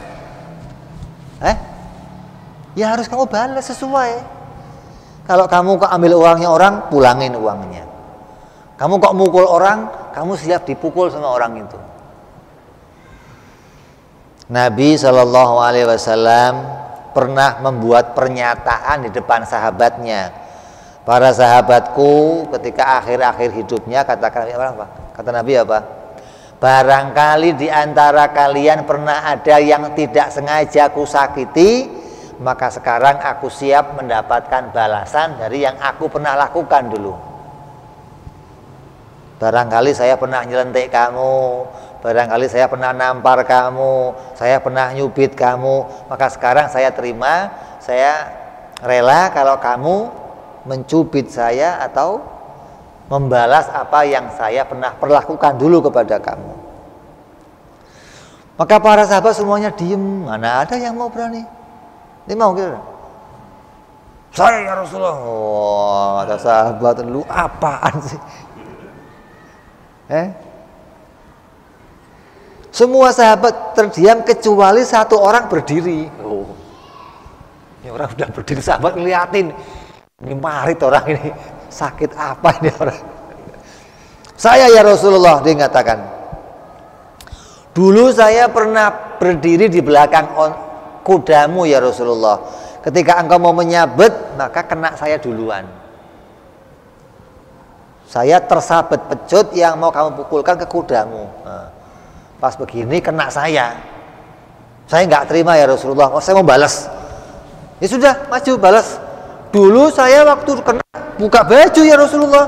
Ya harus kamu balas sesuai. Kalau kamu kok ambil uangnya orang, pulangin uangnya. Kamu kok mukul orang, kamu siap dipukul sama orang itu. Nabi SAW pernah membuat pernyataan di depan sahabatnya. Para sahabatku ketika akhir-akhir hidupnya kata Nabi apa? Barangkali di antara kalian pernah ada yang tidak sengaja aku sakiti, maka sekarang aku siap mendapatkan balasan dari yang aku pernah lakukan dulu. Barangkali saya pernah nyelentik kamu, barangkali saya pernah nampar kamu, saya pernah nyubit kamu, maka sekarang saya terima, saya rela kalau kamu mencubit saya atau membalas apa yang saya pernah perlakukan dulu kepada kamu. Maka para sahabat semuanya diem, mana ada yang mau berani? Ini mau gitu? Saya ya Rasulullah. Oh, ada sahabat, lu apaan sih? Semua sahabat terdiam kecuali satu orang berdiri. Oh, ini orang udah berdiri, sahabat ngeliatin. Ini marit orang ini, sakit apa ini orang? Saya ya Rasulullah, dia mengatakan. Dulu saya pernah berdiri di belakang kudamu ya Rasulullah. Ketika engkau mau menyabet, maka kena saya duluan. Saya tersabet pecut yang mau kamu pukulkan ke kudamu. Nah, pas begini kena saya. Saya nggak terima ya Rasulullah. Oh, saya mau balas. Ya sudah, maju balas. Dulu saya waktu kena buka baju ya Rasulullah.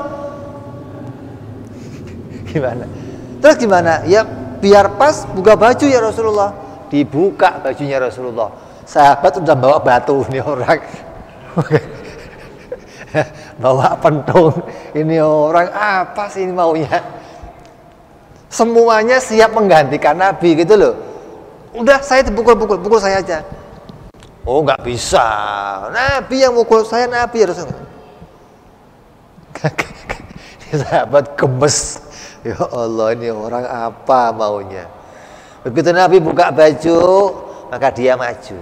Gimana? Terus gimana? Ya biar pas buka baju ya Rasulullah. Dibuka bajunya Rasulullah. Sahabat udah bawa batu nih orang. Bawa pentung. Ini orang apa sih ini maunya? Semuanya siap menggantikan Nabi gitu loh. Udah saya dipukul-pukul, pukul saya aja. Oh nggak bisa. Nabi yang mukul saya, Nabi harus. Sahabat gemes. Ya Allah, ini orang apa maunya? Begitu Nabi buka baju, maka dia maju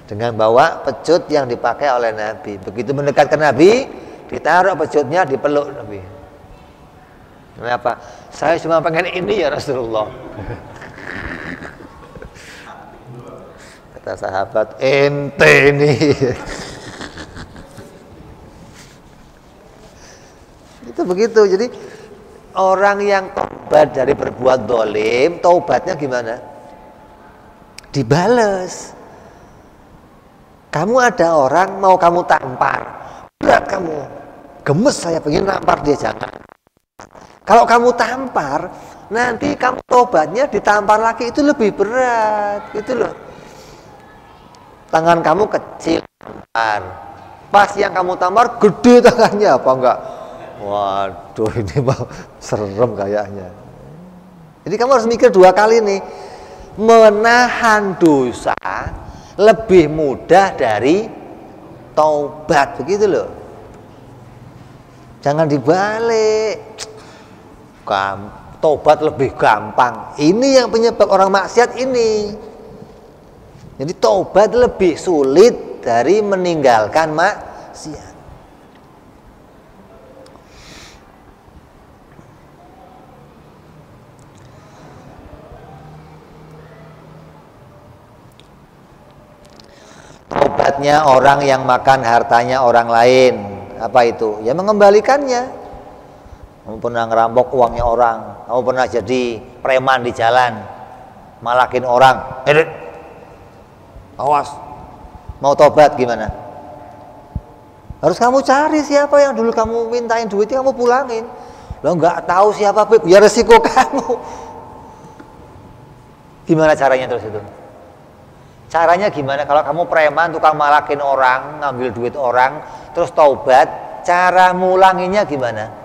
dengan bawa pecut yang dipakai oleh Nabi. Begitu mendekat ke Nabi, ditaruh pecutnya, dipeluk Nabi. Kenapa? Saya cuma pengen ini ya Rasulullah. Kata sahabat, ente ini. begitu. Jadi orang yang taubat dari berbuat dolim, taubatnya gimana? Dibales. Kamu ada orang mau kamu tampar, berat kamu, gemes saya pengen nampar dia, jangan. Kalau kamu tampar, nanti kamu taubatnya ditampar lagi itu lebih berat, gitu loh. Tangan kamu kecil, tampar. Pas yang kamu tampar gede tangannya, apa enggak? Waduh, ini mah serem kayaknya. Jadi kamu harus mikir 2 kali nih. Menahan dosa lebih mudah dari taubat, begitu loh. Jangan dibalik. Taubat lebih gampang. Ini yang penyebab orang maksiat ini. Jadi taubat lebih sulit dari meninggalkan maksiat. Taubatnya orang yang makan hartanya orang lain. Apa itu? Ya mengembalikannya. Kamu pernah ngerampok uangnya orang, kamu pernah jadi preman di jalan, malakin orang, awas, mau tobat gimana? Harus kamu cari siapa yang dulu kamu mintain duitnya, kamu pulangin. Lo nggak tahu siapa, ya resiko kamu. Gimana caranya terus itu? Caranya gimana? Kalau kamu preman, tukang malakin orang, ngambil duit orang, terus taubat, cara mulanginya gimana?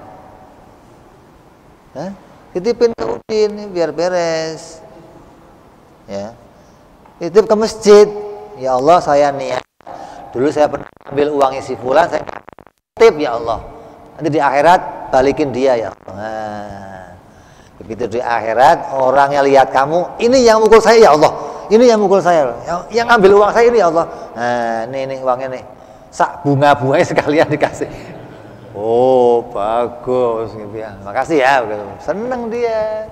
Titipin ke Udin biar beres, ya. Titip ke masjid. Ya Allah, saya niat dulu saya pernah ambil uangnya si fulan, saya titip ya Allah. Nanti di akhirat balikin dia ya Allah. Nah, begitu di akhirat orangnya lihat kamu, ini yang mukul saya ya Allah, ini yang mukul saya, yang ambil uang saya ini ya Allah. Nah, ini uangnya nih, sak bunga-bunganya sekalian dikasih. Oh bagus gitu ya, makasih ya, seneng dia.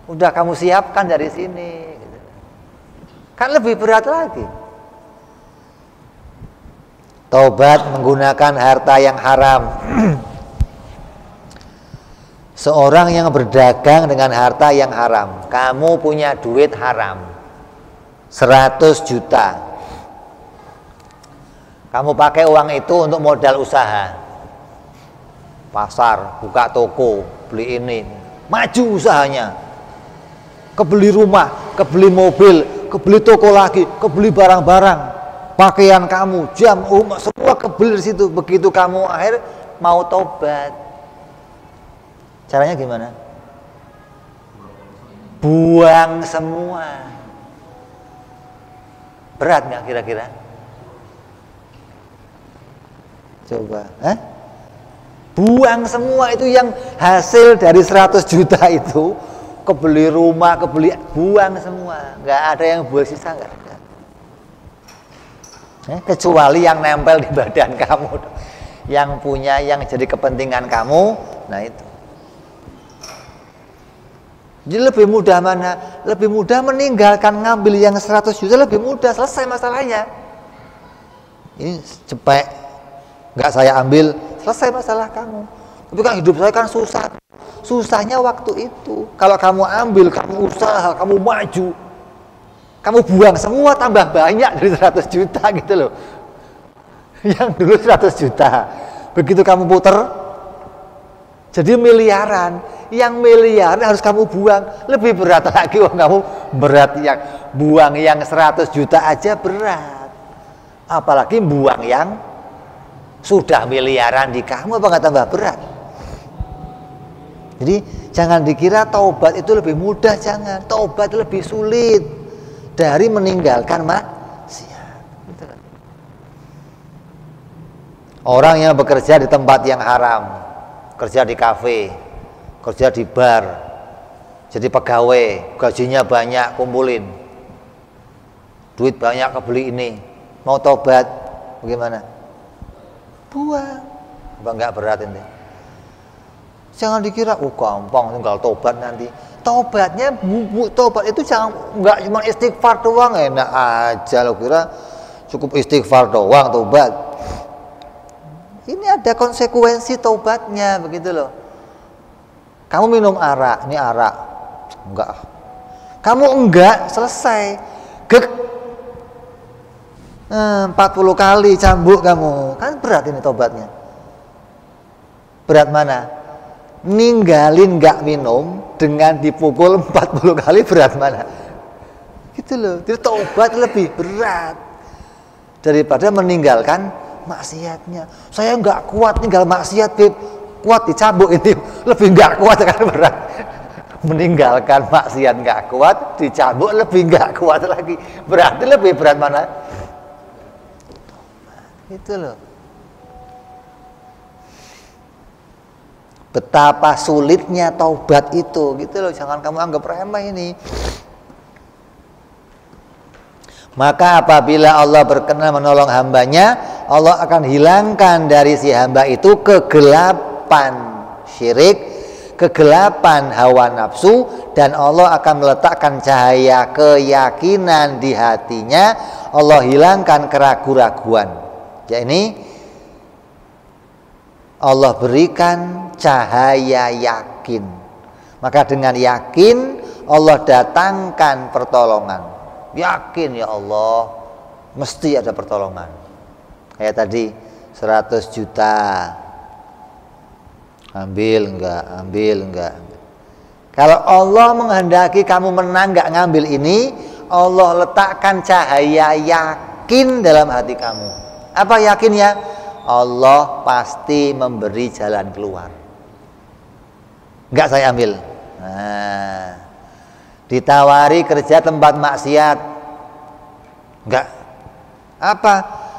Udah kamu siapkan dari sini, gitu. Kan lebih berat lagi. Taubat menggunakan harta yang haram. Seorang yang berdagang dengan harta yang haram. Kamu punya duit haram 100 juta. Kamu pakai uang itu untuk modal usaha. Pasar, buka toko, beli ini, maju usahanya, kebeli rumah, kebeli mobil, kebeli toko lagi, kebeli barang-barang, pakaian kamu, jam, semua kebeli di situ. Begitu kamu akhir mau tobat, caranya gimana? Buang semua. Berat nggak kira-kira? Coba, buang semua itu yang hasil dari 100 juta itu, kebeli rumah, buang semua, nggak ada yang boleh sisa, nggak ada. Kecuali yang nempel di badan kamu, yang punya, yang jadi kepentingan kamu, nah itu. Jadi lebih mudah mana? Lebih mudah meninggalkan, ngambil yang 100 juta lebih mudah, selesai masalahnya. Ini cepet, nggak saya ambil, selesai masalah kamu. Tapi kan hidup saya kan susah. Susahnya waktu itu. Kalau kamu ambil, kamu usaha, kamu maju, kamu buang semua, tambah banyak dari 100 juta gitu loh. Yang dulu 100 juta, begitu kamu puter jadi miliaran. Yang miliaran harus kamu buang. Lebih berat lagi, kamu berat yang buang yang 100 juta aja berat, apalagi buang yang sudah miliaran di kamu, apa nggak tambah berat? Jadi jangan dikira taubat itu lebih mudah, jangan. Taubat lebih sulit dari meninggalkan maksiat. Gitu. Orang yang bekerja di tempat yang haram, kerja di kafe, kerja di bar, jadi pegawai, gajinya banyak, kumpulin duit banyak, kebeli ini, mau taubat bagaimana? Buang. Apa enggak berat ini? Jangan dikira gampang tinggal tobat nanti. Tobatnya, tobat itu jangan enggak cuma istighfar doang, enak aja lo kira cukup istighfar doang tobat. Ini ada konsekuensi taubatnya, begitu loh. Kamu minum arak, ini arak. Enggak. Kamu enggak, selesai. Gek. 40 kali cambuk kamu. Kan berat ini taubatnya. Berat mana? Ninggalin enggak minum dengan dipukul 40 kali berat mana? Gitu loh. Jadi taubat lebih berat daripada meninggalkan maksiatnya. Saya enggak kuat tinggal maksiat, Bib. Kuat dicambuk ini lebih enggak kuat kan berat. Meninggalkan maksiat enggak kuat, dicambuk lebih enggak kuat lagi. Berarti lebih berat mana? Itu loh. Betapa sulitnya taubat itu, gitu loh. Jangan kamu anggap remeh ini. Maka apabila Allah berkenan menolong hambanya, Allah akan hilangkan dari si hamba itu kegelapan syirik, kegelapan hawa nafsu, dan Allah akan meletakkan cahaya keyakinan di hatinya. Allah hilangkan keraguan-raguan. Ya, ini Allah berikan cahaya yakin. Maka dengan yakin Allah datangkan pertolongan. Yakin ya Allah, mesti ada pertolongan. Kayak tadi 100 juta. Ambil enggak. Kalau Allah menghendaki kamu menang enggak ngambil ini, Allah letakkan cahaya yakin dalam hati kamu. Apa yakinnya? Allah pasti memberi jalan keluar. Enggak saya ambil. Nah, ditawari kerja tempat maksiat. Enggak. Apa?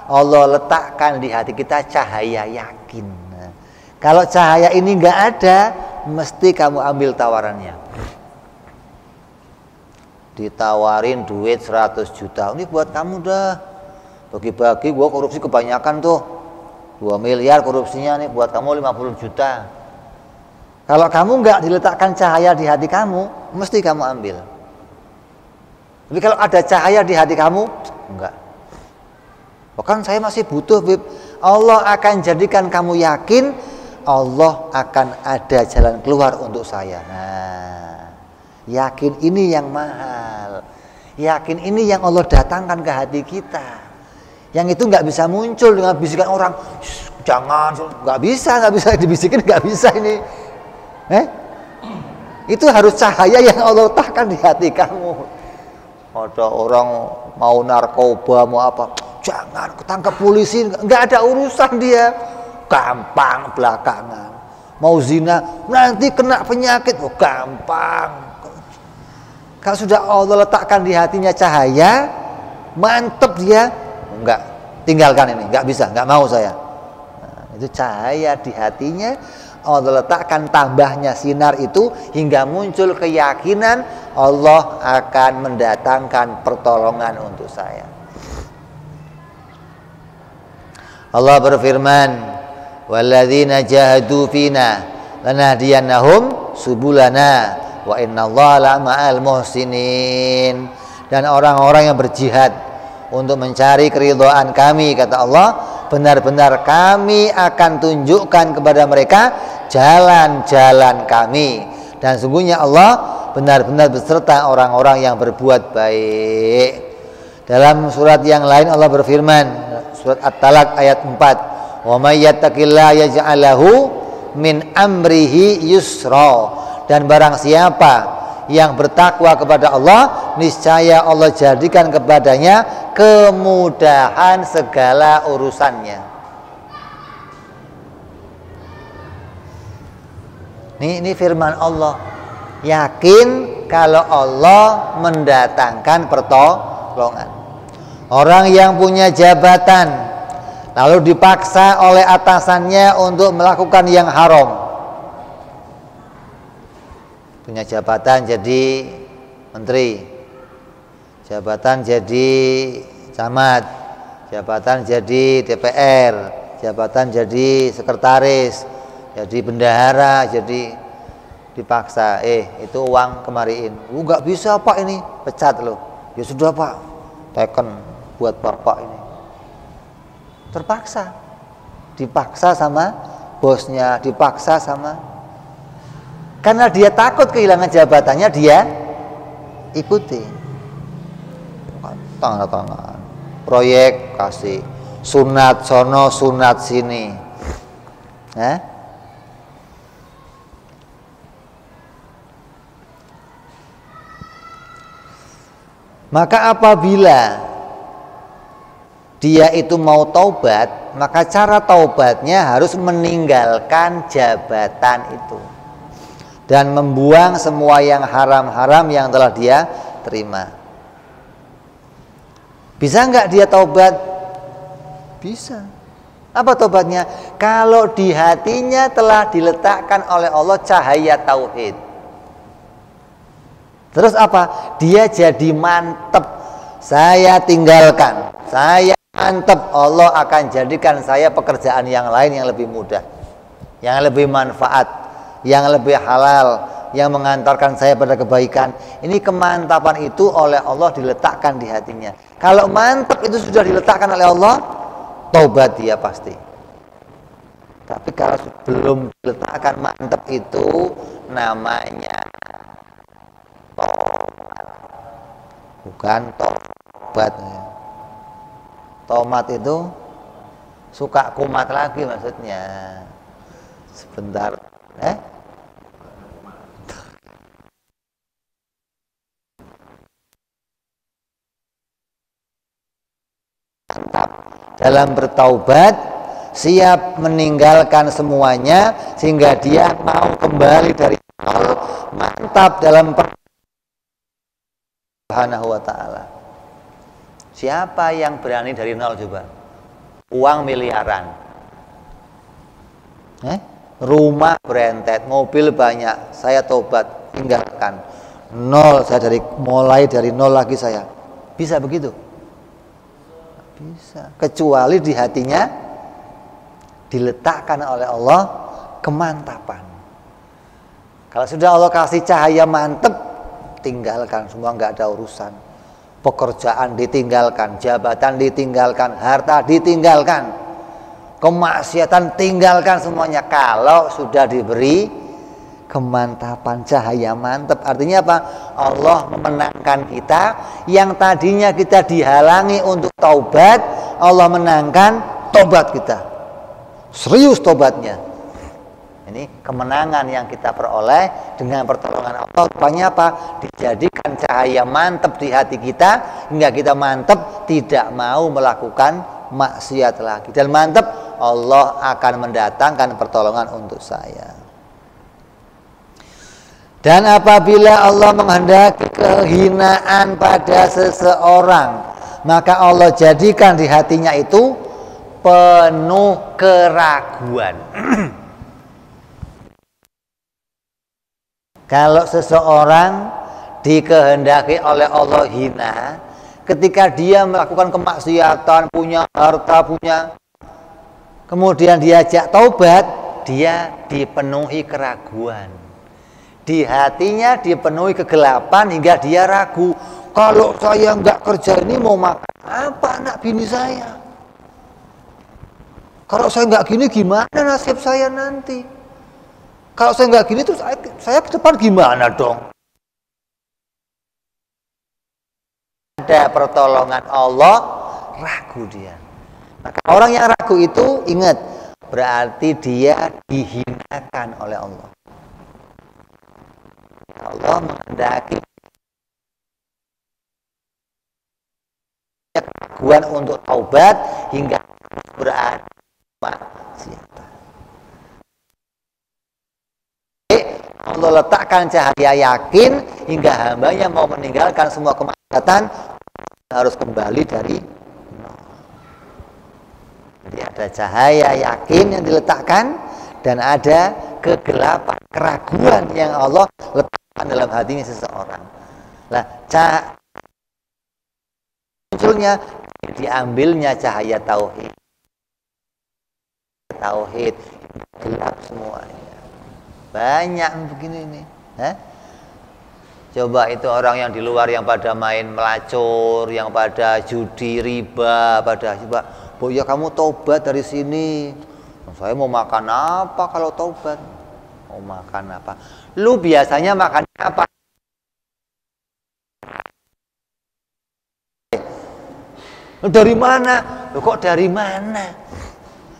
Allah letakkan di hati kita cahaya yakin. Nah, kalau cahaya ini enggak ada, mesti kamu ambil tawarannya. Ditawarin duit 100 juta. Ini buat kamu dah. Bagi-bagi, gua korupsi kebanyakan tuh. 2 miliar korupsinya nih, buat kamu 50 juta. Kalau kamu enggak diletakkan cahaya di hati kamu, mesti kamu ambil. Tapi kalau ada cahaya di hati kamu, enggak. Bahkan saya masih butuh, Bib. Allah akan jadikan kamu yakin, Allah akan ada jalan keluar untuk saya. Nah, yakin ini yang mahal. Yakin ini yang Allah datangkan ke hati kita. Yang itu nggak bisa muncul dengan bisikan orang. Jangan, nggak bisa dibisikin, nggak bisa ini. Itu harus cahaya yang Allah letakkan di hati kamu. Ada orang mau narkoba, mau apa, jangan ketangkep polisi, nggak ada urusan dia. Gampang belakangan. Mau zina, nanti kena penyakit, gampang. Kalau sudah Allah letakkan di hatinya cahaya, mantep dia. Enggak, tinggalkan ini, enggak bisa, enggak mau saya. Nah, itu cahaya di hatinya, Allah letakkan tambahnya sinar itu hingga muncul keyakinan Allah akan mendatangkan pertolongan untuk saya. Allah berfirman, walladzina jahadu fina lanahdiyannahum subulana wa innallaha lama'al muhsinin. Dan orang-orang yang berjihad untuk mencari keridhaan kami, kata Allah, benar-benar kami akan tunjukkan kepada mereka jalan-jalan kami. Dan sungguhnya Allah benar-benar beserta orang-orang yang berbuat baik. Dalam surat yang lain Allah berfirman, surat At-Talaq ayat 4, wa may yattaqillaha yaj'al lahu min amrihi yusra. Dan barang siapa yang bertakwa kepada Allah, niscaya Allah jadikan kepadanya kemudahan segala urusannya. Ini firman Allah. Yakin kalau Allah mendatangkan pertolongan. Orang yang punya jabatan lalu dipaksa oleh atasannya untuk melakukan yang haram. Punya jabatan jadi menteri, jabatan jadi camat, jabatan jadi DPR, jabatan jadi sekretaris, jadi bendahara, jadi dipaksa, itu uang kemariin. Nggak bisa Pak, ini pecat loh. Ya sudah Pak, teken buat Bapak ini. Terpaksa. Dipaksa sama bosnya, dipaksa sama, karena dia takut kehilangan jabatannya, dia ikuti. Tanda tangan, proyek kasih, sunat sono, sunat sini. Maka apabila dia itu mau taubat, maka cara taubatnya harus meninggalkan jabatan itu dan membuang semua yang haram-haram yang telah dia terima. Bisa nggak dia taubat? Bisa. Apa taubatnya? Kalau di hatinya telah diletakkan oleh Allah cahaya tauhid. Terus apa? Dia jadi mantep. Saya tinggalkan. Saya mantep. Allah akan jadikan saya pekerjaan yang lain yang lebih mudah, yang lebih manfaat, yang lebih halal, yang mengantarkan saya pada kebaikan. Ini kemantapan itu oleh Allah diletakkan di hatinya. Kalau mantep itu sudah diletakkan oleh Allah, taubat dia pasti. Tapi kalau belum diletakkan mantep itu, namanya tomat, bukan tobat. Tomat itu suka kumat lagi maksudnya. Sebentar, mantap dalam bertaubat, siap meninggalkan semuanya sehingga dia mau kembali dari nol, mantap dalam Subhanahu wa ta'ala. Siapa yang berani dari nol coba? Uang miliaran, rumah berentet, mobil banyak, saya tobat, tinggalkan nol, saya mulai dari nol lagi saya. Bisa begitu? Bisa, kecuali di hatinya diletakkan oleh Allah kemantapan. Kalau sudah Allah kasih cahaya mantep, tinggalkan semua, nggak ada urusan. Pekerjaan ditinggalkan, jabatan ditinggalkan, harta ditinggalkan, kemaksiatan tinggalkan semuanya. Kalau sudah diberi kemantapan cahaya mantep, artinya apa? Allah memenangkan kita. Yang tadinya kita dihalangi untuk taubat, Allah menangkan tobat kita. Serius tobatnya. Ini kemenangan yang kita peroleh dengan pertolongan Allah. Rupanya apa? Dijadikan cahaya mantep di hati kita hingga kita mantep tidak mau melakukan maksiat lagi. Dan mantep Allah akan mendatangkan pertolongan untuk saya. Dan apabila Allah menghendaki kehinaan pada seseorang, maka Allah jadikan di hatinya itu penuh keraguan. Kalau seseorang dikehendaki oleh Allah hina, ketika dia melakukan kemaksiatan, punya harta, kemudian diajak taubat, dia dipenuhi keraguan. Di hatinya dipenuhi kegelapan hingga dia ragu. Kalau saya nggak kerja ini mau makan apa anak bini saya? Kalau saya nggak gini gimana nasib saya nanti? Kalau saya nggak gini terus saya ke depan gimana dong? Ada pertolongan Allah, ragu dia. Maka orang yang ragu itu ingat, berarti dia dihinakan oleh Allah. Allah menghendaki keraguan untuk taubat hingga berada maksiat. Allah letakkan cahaya yakin hingga hambanya mau meninggalkan semua kemaksiatan, harus kembali dari nol. Jadi ada cahaya yakin yang diletakkan dan ada kegelapan, keraguan yang Allah letakkan dalam hatinya seseorang. Nah, munculnya diambilnya cahaya tauhid. Tauhid gelap semuanya. Banyak begini nih. Coba itu orang yang di luar yang pada main melacur, yang pada judi riba, pada coba, "Bu ya kamu tobat dari sini. Saya mau makan apa kalau taubat? Mau makan apa? Lu biasanya makan apa? Dari mana? Loh, kok dari mana?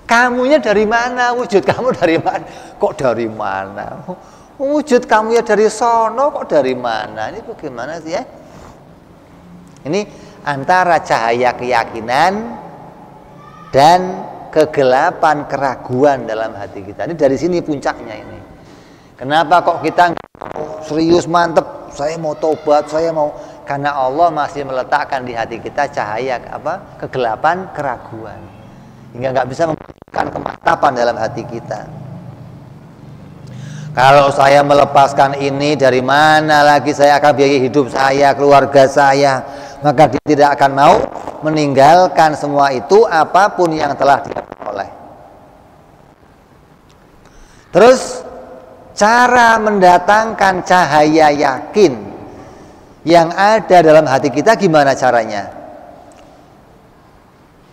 Kamunya dari mana? Wujud kamu dari mana? Kok dari mana? Wujud kamu ya dari sono, kok dari mana? Ini bagaimana sih ya? Ini antara cahaya keyakinan dan kegelapan keraguan dalam hati kita. Ini dari sini puncaknya ini. Kenapa kok kita serius mantep? Saya mau tobat, saya mau, karena Allah masih meletakkan di hati kita cahaya apa? Kegelapan keraguan. Hingga nggak bisa memberikan kemantapan dalam hati kita. Kalau saya melepaskan ini, dari mana lagi saya akan biayai hidup saya, keluarga saya? Maka dia tidak akan mau meninggalkan semua itu apapun yang telah dia peroleh. Terus cara mendatangkan cahaya yakin yang ada dalam hati kita gimana caranya?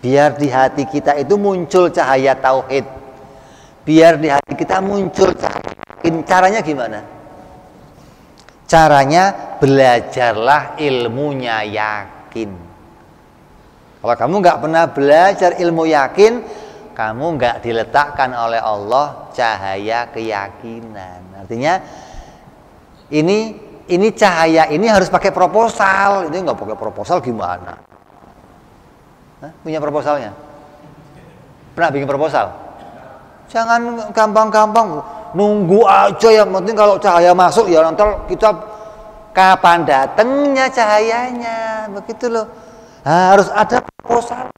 Biar di hati kita itu muncul cahaya tauhid. Biar di hati kita muncul cahaya yakin. Caranya gimana? Caranya belajarlah ilmunya yakin. Kalau kamu nggak pernah belajar ilmu yakin, kamu nggak diletakkan oleh Allah cahaya keyakinan. Artinya ini cahaya ini harus pakai proposal. Ini nggak pakai proposal gimana? Hah? Punya proposalnya? Pernah bikin proposal? Jangan gampang-gampang, nunggu aja yang penting kalau cahaya masuk ya nanti kita kapan datangnya cahayanya, begitu loh. Harus ada proposal,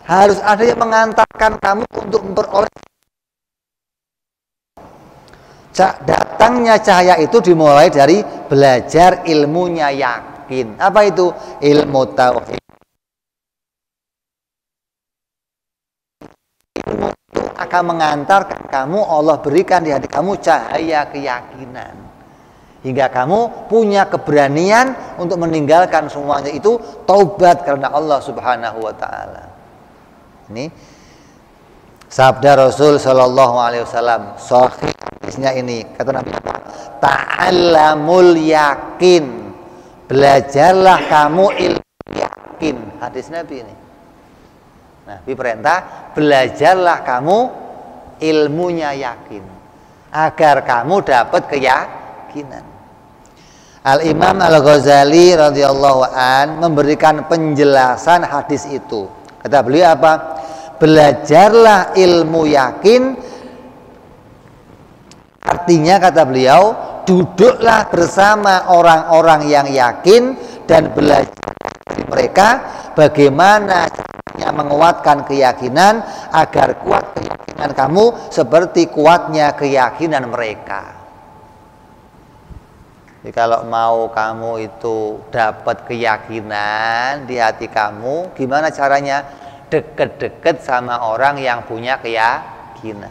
harus ada yang mengantarkan kamu untuk memperoleh. Datangnya cahaya itu dimulai dari belajar ilmunya yakin. Apa itu? Ilmu tauhid. Ilmu itu akan mengantarkan kamu, Allah berikan di hati kamu cahaya keyakinan. Hingga kamu punya keberanian untuk meninggalkan semuanya itu, taubat karena Allah Subhanahu wa taala. Ini sabda Rasul sallallahu alaihi wasallam, sahih hadisnya ini. Kata Nabi apa? Ta'allamul yakin. Belajarlah kamu ilmu yakin. Hadis Nabi ini. Nabi perintah, belajarlah kamu ilmunya yakin agar kamu dapat keyakinan. Al-Imam Al-Ghazali radhiyallahu an memberikan penjelasan hadis itu. Kata beliau apa? Belajarlah ilmu yakin, artinya kata beliau, duduklah bersama orang-orang yang yakin dan belajar dari mereka bagaimana caranya menguatkan keyakinan agar kuat keyakinan kamu seperti kuatnya keyakinan mereka. Jadi kalau mau kamu itu dapat keyakinan di hati kamu, gimana caranya? Deket-deket sama orang yang punya keyakinan.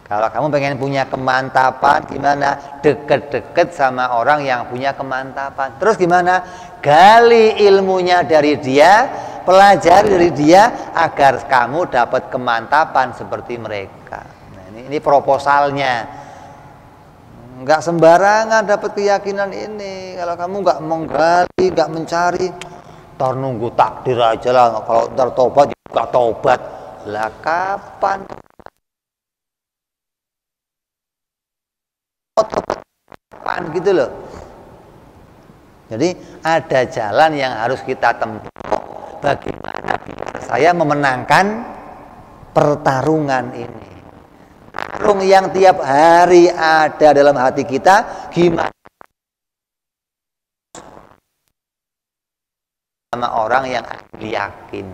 Kalau kamu pengen punya kemantapan, gimana? Deket-deket sama orang yang punya kemantapan. Terus gimana? Gali ilmunya dari dia, pelajari dari dia agar kamu dapat kemantapan seperti mereka. Nah, ini proposalnya. Nggak sembarangan dapat keyakinan ini. Kalau kamu nggak menggali, nggak mencari, ntar nunggu takdir aja lah. Kalau ntar tobat juga tobat lah, kapan? Kapan gitu loh. Jadi ada jalan yang harus kita tempuh. Bagaimana biar saya memenangkan pertarungan ini? Tarung yang tiap hari ada dalam hati kita, gimana sama orang yang yakin.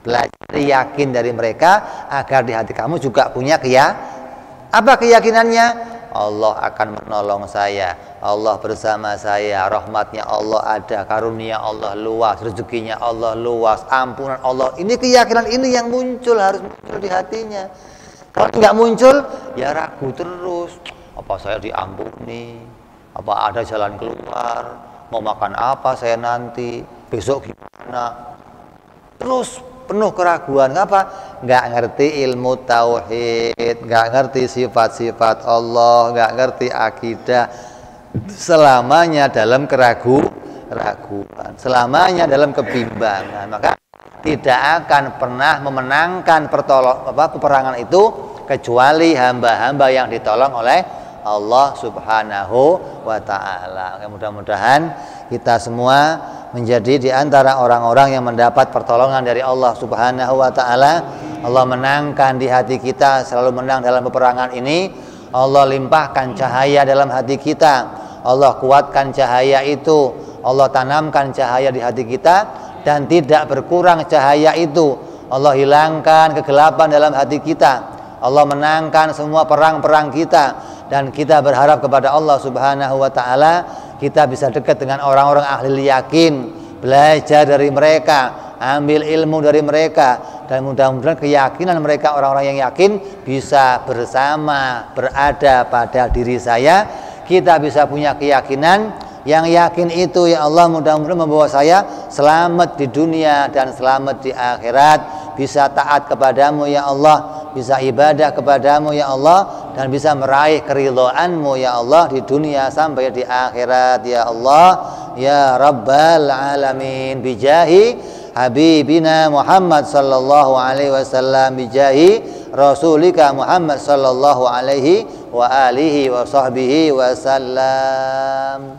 Belajar yakin dari mereka agar di hati kamu juga punya apa keyakinannya? Allah akan menolong saya, Allah bersama saya, rahmatnya Allah ada, karunia Allah luas, rezekinya Allah luas, ampunan Allah. Ini keyakinan ini yang muncul, harus muncul di hatinya. Kalau nggak muncul, ya ragu terus. Apa saya diampuni? Apa ada jalan keluar? Mau makan apa saya nanti? Besok gimana? Terus penuh keraguan. Ngapa? Nggak ngerti ilmu tauhid, nggak ngerti sifat-sifat Allah, nggak ngerti akidah. Selamanya dalam keraguan, selamanya dalam kebimbangan. Maka tidak akan pernah memenangkan peperangan itu kecuali hamba-hamba yang ditolong oleh Allah Subhanahu wa ta'ala. Mudah-mudahan kita semua menjadi di antara orang-orang yang mendapat pertolongan dari Allah Subhanahu wa ta'ala. Allah menangkan di hati kita, selalu menang dalam peperangan ini. Allah limpahkan cahaya dalam hati kita, Allah kuatkan cahaya itu, Allah tanamkan cahaya di hati kita, dan tidak berkurang cahaya itu. Allah hilangkan kegelapan dalam hati kita, Allah menangkan semua perang-perang kita, dan kita berharap kepada Allah Subhanahu wa ta'ala kita bisa dekat dengan orang-orang ahli yakin, belajar dari mereka, ambil ilmu dari mereka, dan mudah-mudahan keyakinan mereka, orang-orang yang yakin, bisa bersama berada pada diri saya. Kita bisa punya keyakinan yang yakin itu, ya Allah, mudah-mudahan membawa saya selamat di dunia dan selamat di akhirat, bisa taat kepadamu ya Allah, bisa ibadah kepadamu ya Allah, dan bisa meraih keridhaanmu ya Allah di dunia sampai di akhirat ya Allah ya Rabbal Alamin. Bijahi Habibina Muhammad sallallahu alaihi wasallam, bijahi Rasulika Muhammad sallallahu alaihi wa alihi wa sahbihi wasallam.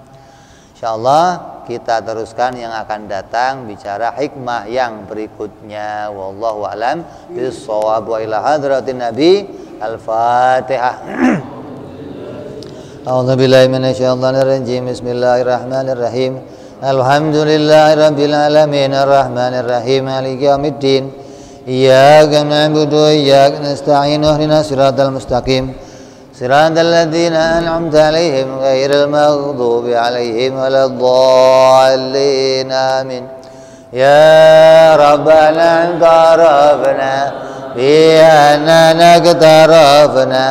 InsyaAllah kita teruskan yang akan datang bicara hikmah yang berikutnya. Wallahu a'lam bis-shawab. Wa ila hadratin Nabi. Al-Fatihah. A'udzu billahi minasyaitonir rajim. Bismillahirrahmanirrahim. Alhamdulillahirabbil alamin arrahmanir rahim maliki yaumiddin. Iyyaka na'budu wa iyyaka nasta'in ihdinas siratal mustaqim. صراط الذين أنعمت عليهم غير المغضوب عليهم ولا الضالين آمين. يا ربنا اعترفنا بأننا اقترفنا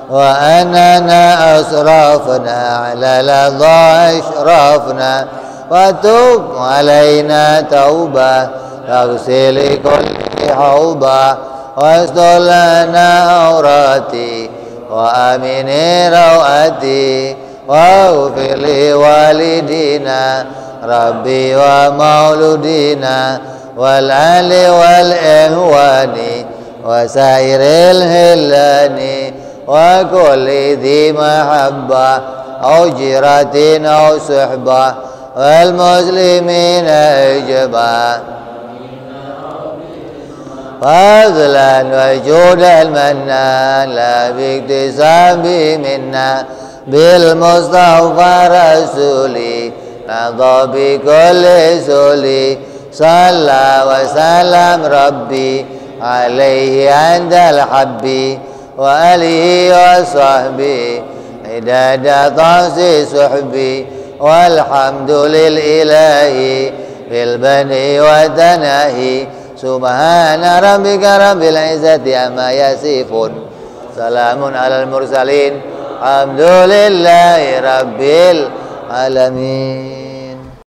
وأننا أسرفنا على لظى أشرفنا وتب علينا توبة تغسل كل حوبة واستر لنا عوراتي وآمن روعتي واغفر لوالدينا ربي ومولودينا والأهل والإخوان وسائر الهلان وكل ذي محبة أو جيرة أو صحبة والمسلمين أجمعين فضلا وجودا المنان لا باكتساب منا بالمصطفى رسولي نضى بكل سولي صلى وسلم ربي عليه عند الحب وآله وصحبه عدد طاس صحبي والحمد للإله بالبني والتناهي سبحان ربك رب العزة عما يصفون سلام على المرسلين الحمد لله رب العالمين.